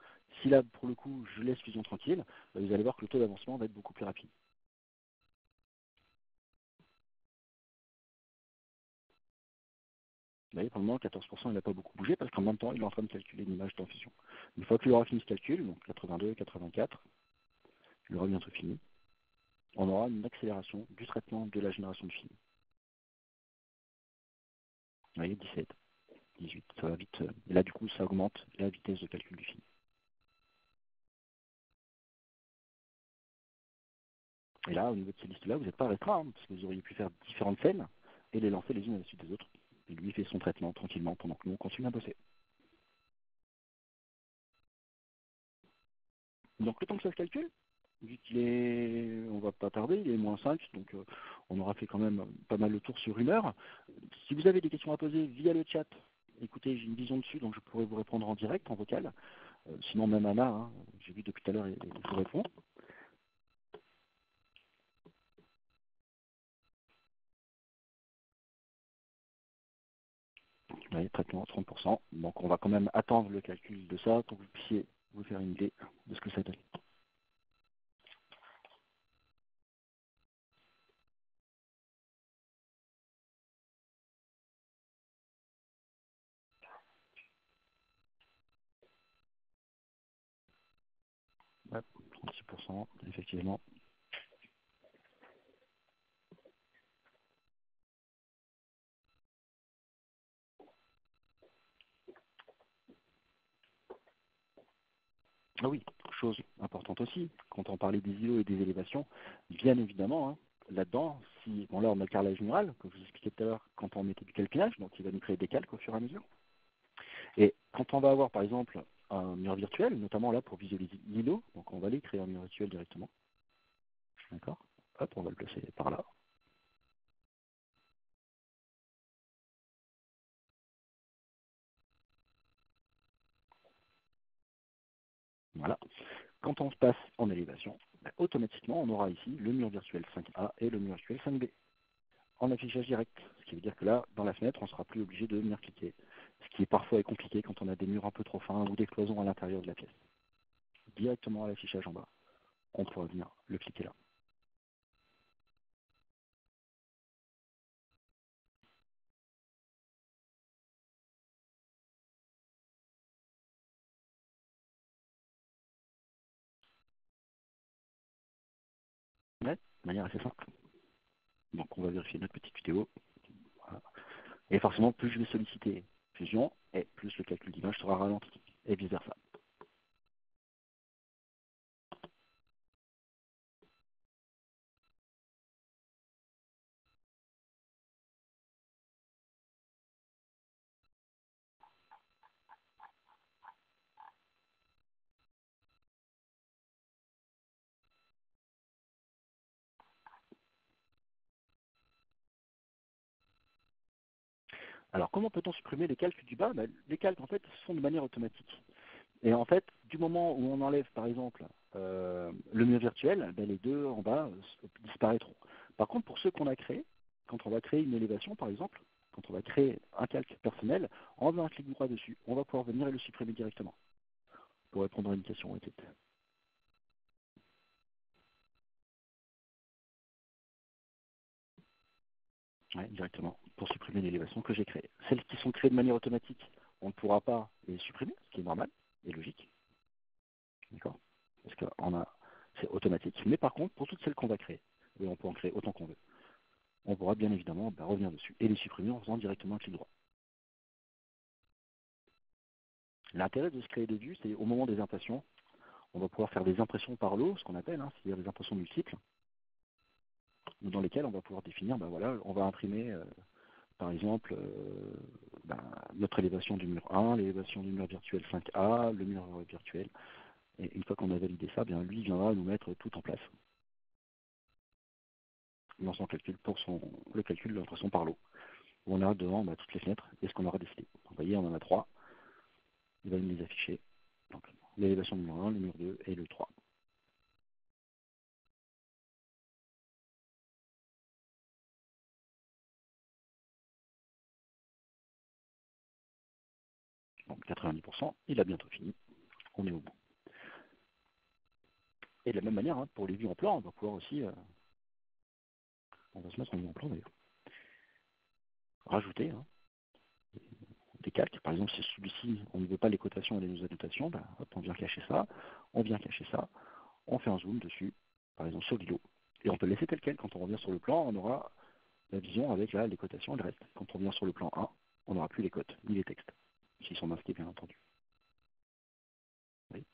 Si là, pour le coup, je laisse Fusion tranquille, vous allez voir que le taux d'avancement va être beaucoup plus rapide. Vous voyez, pour le moment, 14%, il n'a pas beaucoup bougé parce qu'en même temps, il est en train de calculer une image dans Fusion. Une fois qu'il aura fini ce calcul, donc 82, 84, il aura bientôt fini, on aura une accélération du traitement de la génération de film. Vous voyez, 17, 18, ça va vite. Et là, du coup, ça augmente la vitesse de calcul du film. Et là, au niveau de ces listes-là, vous n'êtes pas restreint, hein, parce que vous auriez pu faire différentes scènes et les lancer les unes à la suite des autres. Et lui, il fait son traitement tranquillement pendant que nous, on continue à bosser. Donc, le temps que ça se calcule, vu qu'il est, on va pas tarder, il est moins 5, donc on aura fait quand même pas mal le tour sur une heure. Si vous avez des questions à poser via le chat, écoutez, j'ai une vision dessus, donc je pourrais vous répondre en direct, en vocal. Sinon, même Anna, hein, j'ai vu depuis tout à l'heure, je vous réponds. Oui, traitement 30%. Donc on va quand même attendre le calcul de ça pour que vous puissiez vous faire une idée de ce que ça donne. Ouais, 36%, effectivement. Ah oui, chose importante aussi, quand on parlait des îlots et des élévations, bien évidemment, hein, là-dedans, si bon là on a le carrelage mural, comme je vous expliquais tout à l'heure, quand on mettait du calpinage, donc il va nous créer des calques au fur et à mesure. Et quand on va avoir par exemple un mur virtuel, notamment là pour visualiser l'îlot, donc on va aller créer un mur virtuel directement. D'accord. Hop, on va le placer par là. Voilà. Quand on se passe en élévation, automatiquement, on aura ici le mur virtuel 5A et le mur virtuel 5B en affichage direct. Ce qui veut dire que là, dans la fenêtre, on ne sera plus obligé de venir cliquer. Ce qui est parfois compliqué quand on a des murs un peu trop fins ou des cloisons à l'intérieur de la pièce. Directement à l'affichage en bas, on pourra venir le cliquer là. Ouais, de manière assez simple. Donc on va vérifier notre petite vidéo. Voilà. Et forcément, plus je vais solliciter Fusion, et plus le calcul d'image sera ralenti. Et vice versa. Alors comment peut-on supprimer les calques du bas? Les calques en fait se font de manière automatique. Et en fait, du moment où on enlève, par exemple, le mur virtuel, les deux en bas disparaîtront. Par contre, pour ceux qu'on a créés, quand on va créer une élévation, par exemple, quand on va créer un calque personnel, en faisant un clic droit dessus, on va pouvoir venir et le supprimer directement. Pour répondre à une question, peut-être. Ouais, directement, pour supprimer l'élévation que j'ai créée. Celles qui sont créées de manière automatique, on ne pourra pas les supprimer, ce qui est normal et logique. D'accord. Parce que c'est automatique. Mais par contre, pour toutes celles qu'on va créer, et on peut en créer autant qu'on veut, on pourra bien évidemment revenir dessus et les supprimer en faisant directement un clic droit. L'intérêt de se créer des vues, c'est au moment des impressions, on va pouvoir faire des impressions par lot, ce qu'on appelle, hein, c'est-à-dire des impressions multiples, dans lesquelles on va pouvoir définir, voilà, on va imprimer, par exemple, notre élévation du mur 1, l'élévation du mur virtuel 5A, le mur virtuel. Et une fois qu'on a validé ça, lui viendra nous mettre tout en place. son calcul pour le calcul de l'impression par lot. Où on a devant toutes les fenêtres et ce qu'on aura décidé. Donc, vous voyez, on en a 3. Il va nous les afficher. Donc, l'élévation numéro 1, le numéro 2 et le 3. Donc 90%, il a bientôt fini. On est au bout. Et de la même manière, hein, pour les vues en plan, on va pouvoir aussi, on va se mettre en vue en plan d'ailleurs, rajouter des calques. Par exemple, si celui-ci, on ne veut pas les cotations et les annotations, hop, on vient cacher ça, on fait un zoom dessus, par exemple sur l'îlot. Et on peut le laisser tel quel. Quand on revient sur le plan, on aura la vision avec là, les cotations et le reste. Quand on revient sur le plan 1, on n'aura plus les cotes, ni les textes, s'ils sont masqués bien entendu. Oui.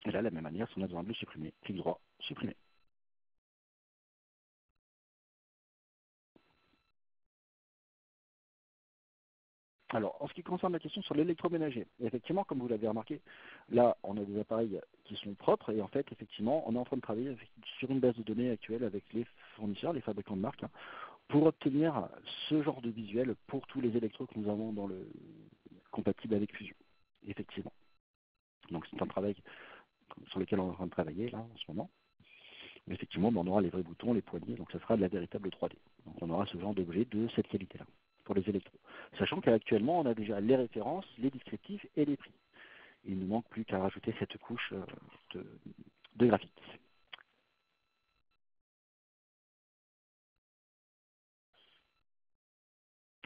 Et là, de la même manière, si on a besoin de le supprimer, clic droit, supprimer. Alors, en ce qui concerne la question sur l'électroménager, effectivement, comme vous l'avez remarqué, là, on a des appareils qui sont propres et en fait, effectivement, on est en train de travailler sur une base de données actuelle avec les fournisseurs, les fabricants de marques, pour obtenir ce genre de visuel pour tous les électros que nous avons dans le compatible avec Fusion. Effectivement. Donc, c'est un travail sur lequel on est en train de travailler là en ce moment. Mais effectivement, on aura les vrais boutons, les poignées, donc ça sera de la véritable 3D. Donc on aura ce genre d'objet de cette qualité-là pour les électros. Sachant qu'actuellement, on a déjà les références, les descriptifs et les prix. Il ne nous manque plus qu'à rajouter cette couche de graphique.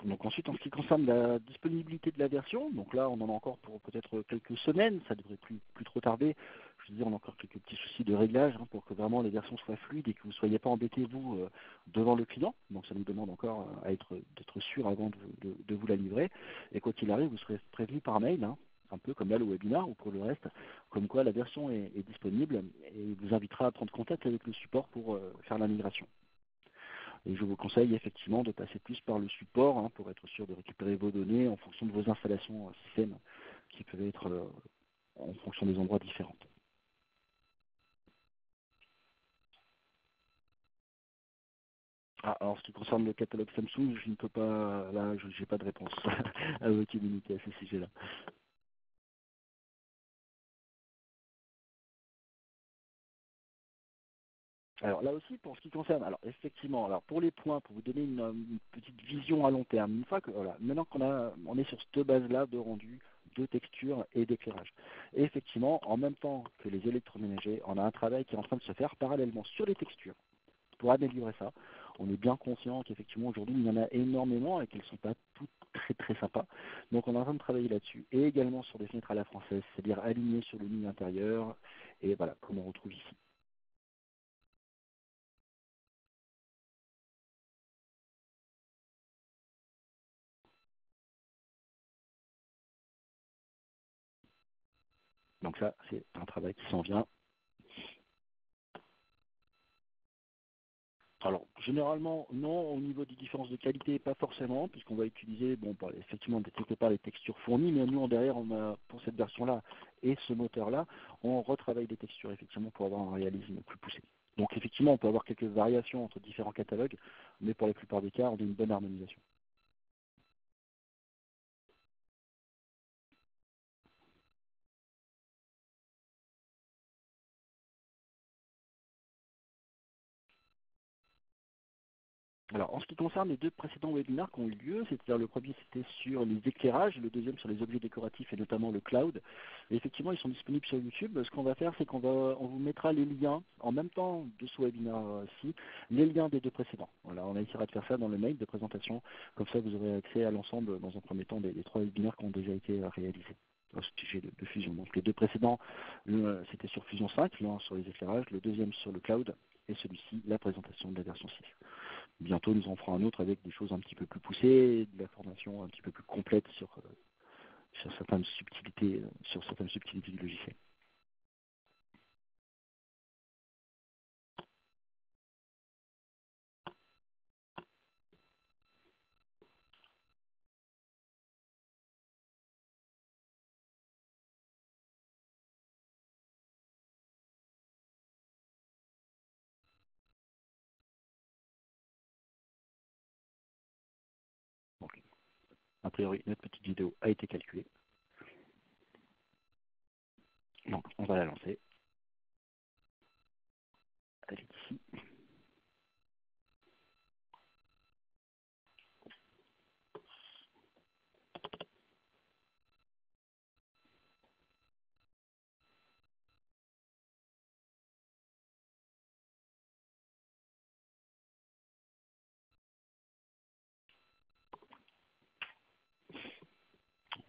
Donc ensuite, en ce qui concerne la disponibilité de la version, donc là, on en a encore pour peut-être quelques semaines, ça devrait plus trop tarder. Je veux dire, on a encore quelques petits soucis de réglage pour que vraiment les versions soient fluides et que vous ne soyez pas embêtés, vous, devant le client. Donc ça nous demande encore d'être sûr avant de vous la livrer. Et quand il arrive, vous serez prévenu par mail, un peu comme là le webinar ou pour le reste, comme quoi la version est disponible et il vous invitera à prendre contact avec le support pour faire la migration. Et je vous conseille effectivement de passer plus par le support pour être sûr de récupérer vos données en fonction de vos installations système qui peuvent être en fonction des endroits différents. Ah, alors, ce qui concerne le catalogue Samsung, je ne peux pas, là, je n'ai pas de réponse à vous communiquer à ce sujet-là. Alors là aussi, pour ce qui concerne, alors effectivement, alors pour les points, pour vous donner une petite vision à long terme, une fois que voilà, maintenant on est sur cette base-là de rendu, de texture et d'éclairage. Et effectivement, en même temps que les électroménagers, on a un travail qui est en train de se faire parallèlement sur les textures pour améliorer ça. On est bien conscient qu'effectivement aujourd'hui il y en a énormément et qu'elles ne sont pas toutes très très sympas. Donc on est en train de travailler là-dessus. Et également sur des fenêtres à la française, c'est-à-dire alignées sur le ligne intérieur, et voilà, comme on retrouve ici. Donc ça, c'est un travail qui s'en vient. Alors, généralement, non, au niveau des différences de qualité, pas forcément, puisqu'on va utiliser, effectivement, quelque part les textures fournies, mais nous, en derrière, on a, pour cette version-là et ce moteur-là, on retravaille les textures, effectivement, pour avoir un réalisme plus poussé. Donc, effectivement, on peut avoir quelques variations entre différents catalogues, mais pour la plupart des cas, on a une bonne harmonisation. Alors, en ce qui concerne les deux précédents webinaires qui ont eu lieu, c'est-à-dire le premier c'était sur les éclairages, le deuxième sur les objets décoratifs et notamment le cloud. Et effectivement, ils sont disponibles sur YouTube. Ce qu'on va faire, c'est on vous mettra les liens en même temps de ce webinaire-ci, les liens des deux précédents. Voilà, on essaiera de faire ça dans le mail de présentation. Comme ça, vous aurez accès à l'ensemble, dans un premier temps, des trois webinaires qui ont déjà été réalisés au sujet de Fusion. Donc les deux précédents, c'était sur Fusion 5, l'un sur les éclairages, le deuxième sur le cloud, et celui-ci, la présentation de la version 6. Bientôt, nous en ferons un autre avec des choses un petit peu plus poussées, de la formation un petit peu plus complète sur certaines subtilités du logiciel. A priori, notre petite vidéo a été calculée. Donc, on va la lancer. Elle est ici.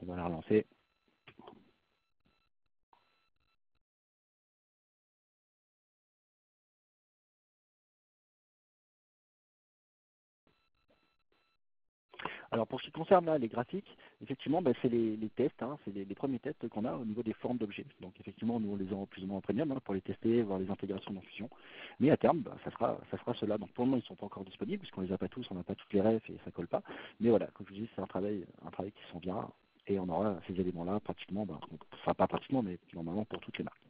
On va la relancer. Alors pour ce qui concerne là, les graphiques, effectivement, c'est les tests, hein, c'est les premiers tests qu'on a au niveau des formes d'objets. Donc effectivement, nous on les a plus ou moins en premium pour les tester, voir les intégrations dans Fusion. Mais à terme, ça sera cela. Donc pour le moment, ils ne sont pas encore disponibles, puisqu'on les a pas tous, on n'a pas toutes les refs et ça colle pas. Mais voilà, comme je vous dis, c'est un travail qui s'en vient et on aura ces éléments-là pratiquement, enfin pas pratiquement, mais normalement pour toutes les marques.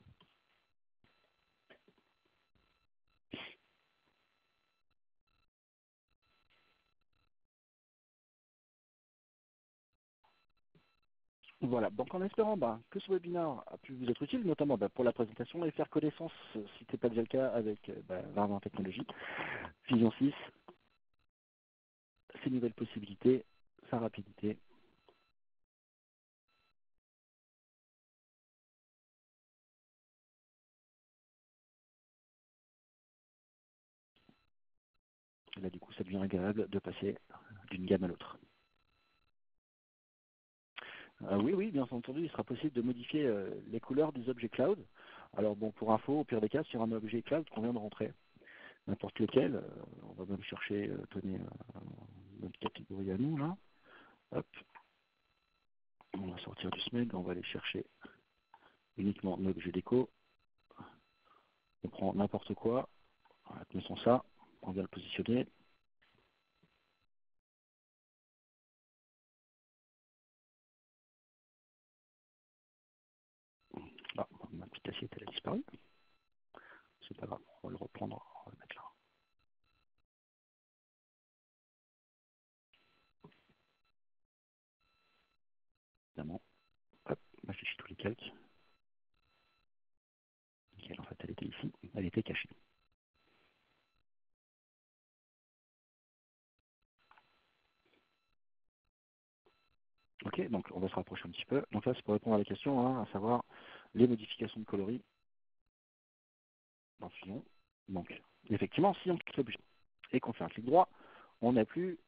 Voilà, donc en espérant que ce webinaire a pu vous être utile, notamment pour la présentation et faire connaissance, si ce n'était pas déjà le cas, avec Varvin Technologies, Fusion 6, ses nouvelles possibilités, sa rapidité. Et là, du coup, ça devient agréable de passer d'une gamme à l'autre. Oui, bien entendu, il sera possible de modifier les couleurs des objets cloud. Alors bon, pour info, au pire des cas, sur un objet cloud qu'on vient de rentrer, n'importe lequel, on va même chercher, tenez, notre catégorie à nous, là. Hop, on va sortir du SMEG, on va aller chercher uniquement l'objet déco. On prend n'importe quoi, mettons ça, on vient le positionner. Ah, ma petite assiette elle a disparu. C'est pas grave, on va le reprendre, on va le mettre là. Évidemment. Hop, m'affiche tous les calques. Nickel, en fait elle était ici, elle était cachée. Ok, donc on va se rapprocher un petit peu. Donc là c'est pour répondre à la question, à savoir les modifications de coloris dans Fusion. Donc effectivement, si on clique l'objet et qu'on fait un clic droit, on n'a plus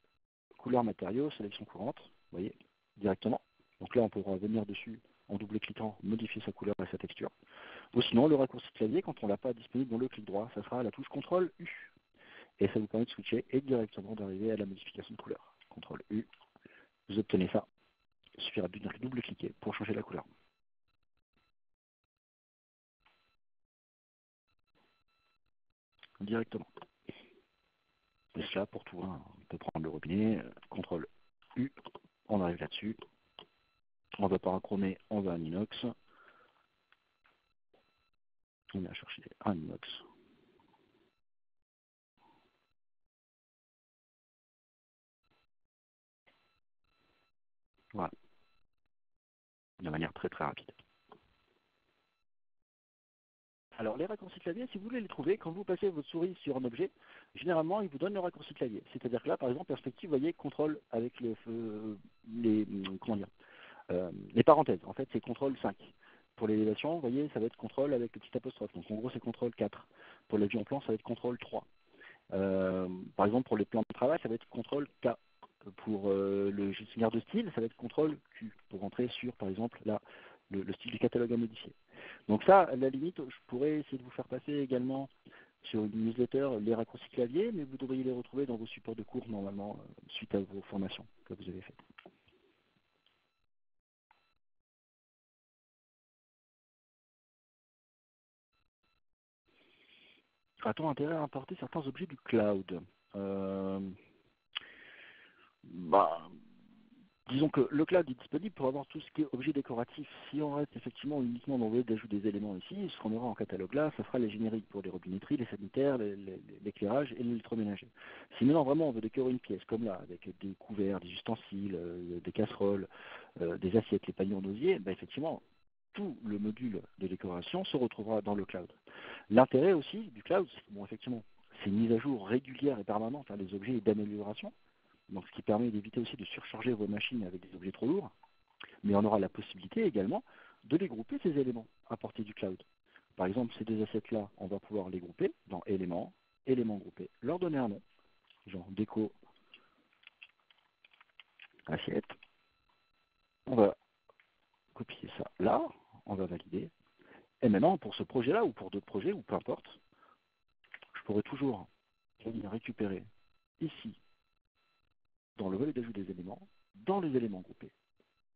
couleur matériaux, sélection courante, vous voyez, directement. Donc là on pourra venir dessus en double-cliquant, modifier sa couleur et sa texture. Ou sinon, le raccourci clavier, quand on ne l'a pas disponible dans le clic droit, ça sera la touche CTRL U. Et ça vous permet de switcher et directement d'arriver à la modification de couleur. CTRL U, vous obtenez ça. Il suffira de double-cliquer pour changer la couleur. Directement. Et cela pour tout. On peut prendre le robinet, CTRL U, on arrive là-dessus. On va parachromer, on va en inox. On va chercher un inox. Voilà. De manière très très rapide. Alors les raccourcis clavier, si vous voulez les trouver, quand vous passez votre souris sur un objet, généralement il vous donne le raccourci clavier. C'est-à-dire que là, par exemple, perspective, vous voyez, contrôle avec les parenthèses. En fait, c'est contrôle 5. Pour l'élévation, vous voyez, ça va être contrôle avec le petit apostrophe. Donc en gros, c'est contrôle 4. Pour la vue en plan, ça va être contrôle 3. Par exemple, pour les plans de travail, ça va être contrôle K. Pour le gestionnaire de style, ça va être contrôle Q. Pour rentrer sur, par exemple, là, le style du catalogue à modifier. Donc ça, à la limite, je pourrais essayer de vous faire passer également sur une newsletter les raccourcis clavier, mais vous devriez les retrouver dans vos supports de cours normalement, suite à vos formations que vous avez faites. A-t-on intérêt à importer certains objets du cloud? Bah, Disons que le cloud est disponible pour avoir tout ce qui est objet décoratif. Si on reste effectivement uniquement dans le volet d'ajout des éléments ici, ce qu'on aura en catalogue là, ça sera les génériques pour les robinetteries, les sanitaires, l'éclairage et l'électroménager. Si maintenant vraiment on veut décorer une pièce comme là, avec des couverts, des ustensiles, des casseroles, des assiettes, les paniers en osier, ben effectivement, tout le module de décoration se retrouvera dans le cloud. L'intérêt aussi du cloud, bon effectivement, c'est une mise à jour régulière et permanente des objets et d'amélioration. Donc, ce qui permet d'éviter aussi de surcharger vos machines avec des objets trop lourds, mais on aura la possibilité également de les grouper, ces éléments, à partir du cloud. Par exemple, ces deux assets-là, on va pouvoir les grouper dans éléments, éléments groupés, leur donner un nom, genre déco, assiette. On va copier ça là, on va valider. Et maintenant, pour ce projet-là, ou pour d'autres projets, ou peu importe, je pourrais toujours venir récupérer ici, dans le volet d'ajout des éléments, dans les éléments groupés,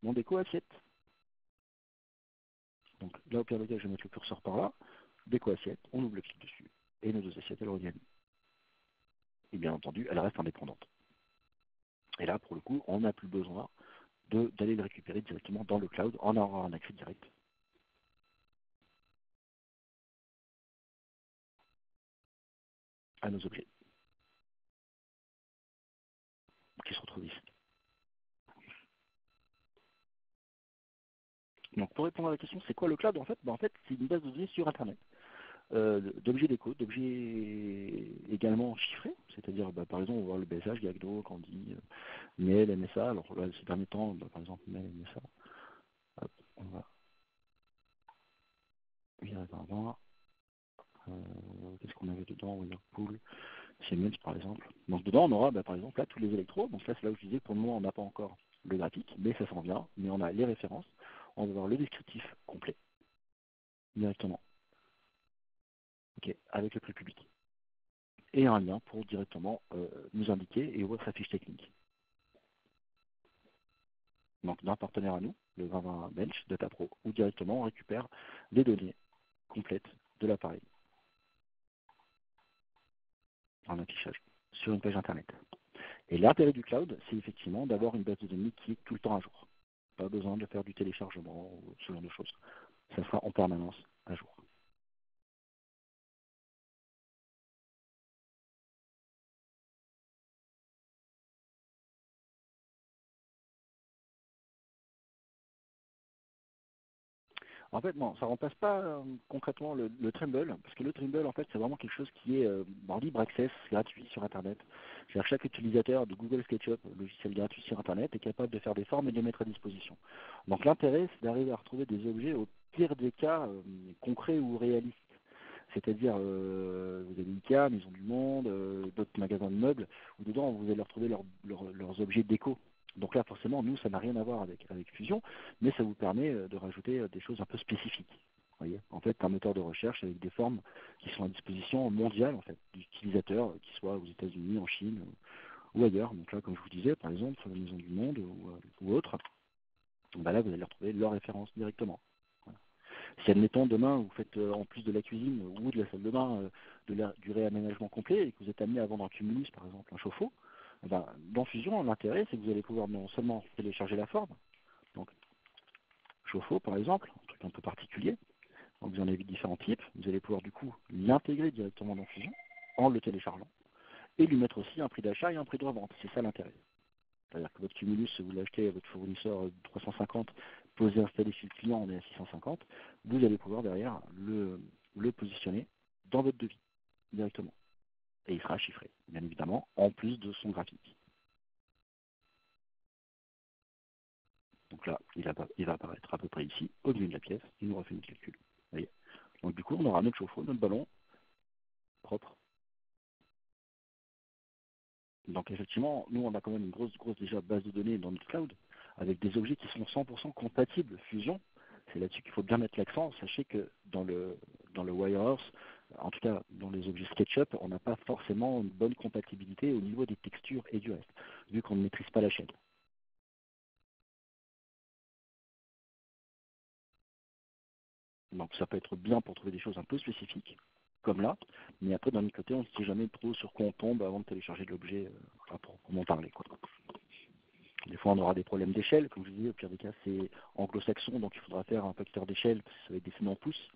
mon déco assiette. Donc là, au pire des cas, je vais mettre le curseur par là, déco assiette, on ouvre le clic dessus, et nos deux assiettes, elles reviennent. Et bien entendu, elles restent indépendantes. Et là, pour le coup, on n'a plus besoin d'aller le récupérer directement dans le cloud, on aura un accès direct à nos objets qui se retrouvent ici. Donc pour répondre à la question, c'est quoi le cloud? En fait, c'est une base de données sur Internet. D'objets déco, d'objets également chiffrés, c'est-à-dire par exemple on va voir le BSH, Gagdo, Candy, Mail, MSA. Alors là ces derniers temps, par exemple Mail, MSA, hop, on va virer par là. Qu'est-ce qu'on avait dedans? Whirlpool, Siemens par exemple. Donc dedans on aura par exemple là tous les électros. Donc là c'est là où je disais pour le moment on n'a pas encore le graphique, mais ça s'en vient, mais on a les références, on va voir le descriptif complet directement, ok, avec le prix public. Et un lien pour directement nous indiquer et ouvrir sa fiche technique. Donc d'un partenaire à nous, le 2020 Bench, DataPro, où directement on récupère les données complètes de l'appareil en affichage sur une page internet. Et l'intérêt du cloud, c'est effectivement d'avoir une base de données qui est tout le temps à jour. Pas besoin de faire du téléchargement ou ce genre de choses. Ça sera en permanence à jour. En fait, non, ça ne remplace pas concrètement le Trimble, parce que le Trimble, en fait, c'est vraiment quelque chose qui est en libre access, gratuit sur Internet. C'est-à-dire que chaque utilisateur de Google SketchUp, logiciel gratuit sur Internet, est capable de faire des formes et de les mettre à disposition. Donc l'intérêt, c'est d'arriver à retrouver des objets au pire des cas concrets ou réalistes. C'est-à-dire, vous avez Ikea, Maison du Monde, d'autres magasins de meubles, où dedans, vous allez retrouver leurs objets déco. Donc là, forcément, nous, ça n'a rien à voir avec Fusion, mais ça vous permet de rajouter des choses un peu spécifiques. Vous voyez, en fait, un moteur de recherche avec des formes qui sont à disposition mondiale, en fait, d'utilisateurs, qu'ils soient aux États-Unis, en Chine ou ailleurs. Donc là, comme je vous disais, par exemple, sur la Maison du Monde ou autre, là, vous allez retrouver leurs références directement. Voilà. Si, admettons, demain, vous faites en plus de la cuisine ou de la salle de bain du réaménagement complet et que vous êtes amené à vendre un cumulus, par exemple, un chauffe-eau, dans Fusion, l'intérêt, c'est que vous allez pouvoir non seulement télécharger la forme, donc chauffe-eau par exemple, un truc un peu particulier, donc vous en avez différents types, vous allez pouvoir du coup l'intégrer directement dans Fusion en le téléchargeant et lui mettre aussi un prix d'achat et un prix de revente, c'est ça l'intérêt. C'est-à-dire que votre cumulus, vous l'achetez à votre fournisseur 350, posé installé chez le client, on est à 650, vous allez pouvoir derrière le positionner dans votre devis directement. Et il sera chiffré, bien évidemment, en plus de son graphique. Donc là, il va apparaître à peu près ici, au milieu de la pièce, il nous refait le calcul. Vous voyez. Donc du coup, on aura notre chauffe-eau, notre ballon propre. Donc effectivement, nous, on a quand même une grosse déjà base de données dans notre cloud, avec des objets qui sont 100% compatibles Fusion. C'est là-dessus qu'il faut bien mettre l'accent. Sachez que dans le Wirehouse, en tout cas dans les objets SketchUp, on n'a pas forcément une bonne compatibilité au niveau des textures et du reste, vu qu'on ne maîtrise pas la chaîne. Donc ça peut être bien pour trouver des choses un peu spécifiques, comme là, mais après d'un autre côté, on ne sait jamais trop sur quoi on tombe avant de télécharger l'objet à proprement parler, quoi. Des fois, on aura des problèmes d'échelle. Comme je vous disais, au pire des cas, c'est anglo-saxon, donc il faudra faire un facteur d'échelle, parce que ça va être défini en pouces.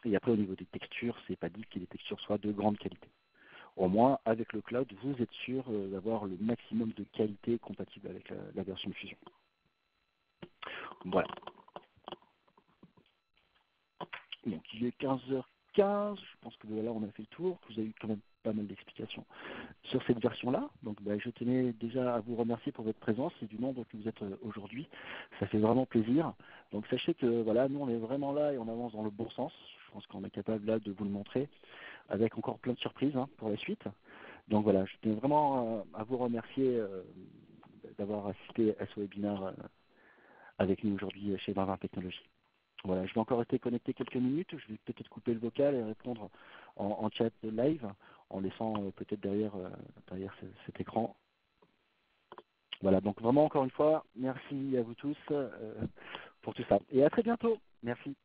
Et après, au niveau des textures, c'est pas dit que les textures soient de grande qualité. Au moins, avec le cloud, vous êtes sûr d'avoir le maximum de qualité compatible avec la version de Fusion. Voilà. Donc, il est 15h15. Je pense que voilà, on a fait le tour. Vous avez eu quand même pas mal d'explications sur cette version-là. Donc, je tenais déjà à vous remercier pour votre présence et du nombre que vous êtes aujourd'hui. Ça fait vraiment plaisir. Donc, sachez que voilà, nous, on est vraiment là et on avance dans le bon sens. Je pense qu'on est capable là de vous le montrer avec encore plein de surprises pour la suite. Donc voilà, je tenais vraiment à vous remercier d'avoir assisté à ce webinaire avec nous aujourd'hui chez 2020 Technologies. Voilà, je vais encore rester connecté quelques minutes. Je vais peut-être couper le vocal et répondre en chat live, en laissant peut-être derrière cet écran. Voilà, donc vraiment encore une fois, merci à vous tous pour tout ça. Et à très bientôt. Merci.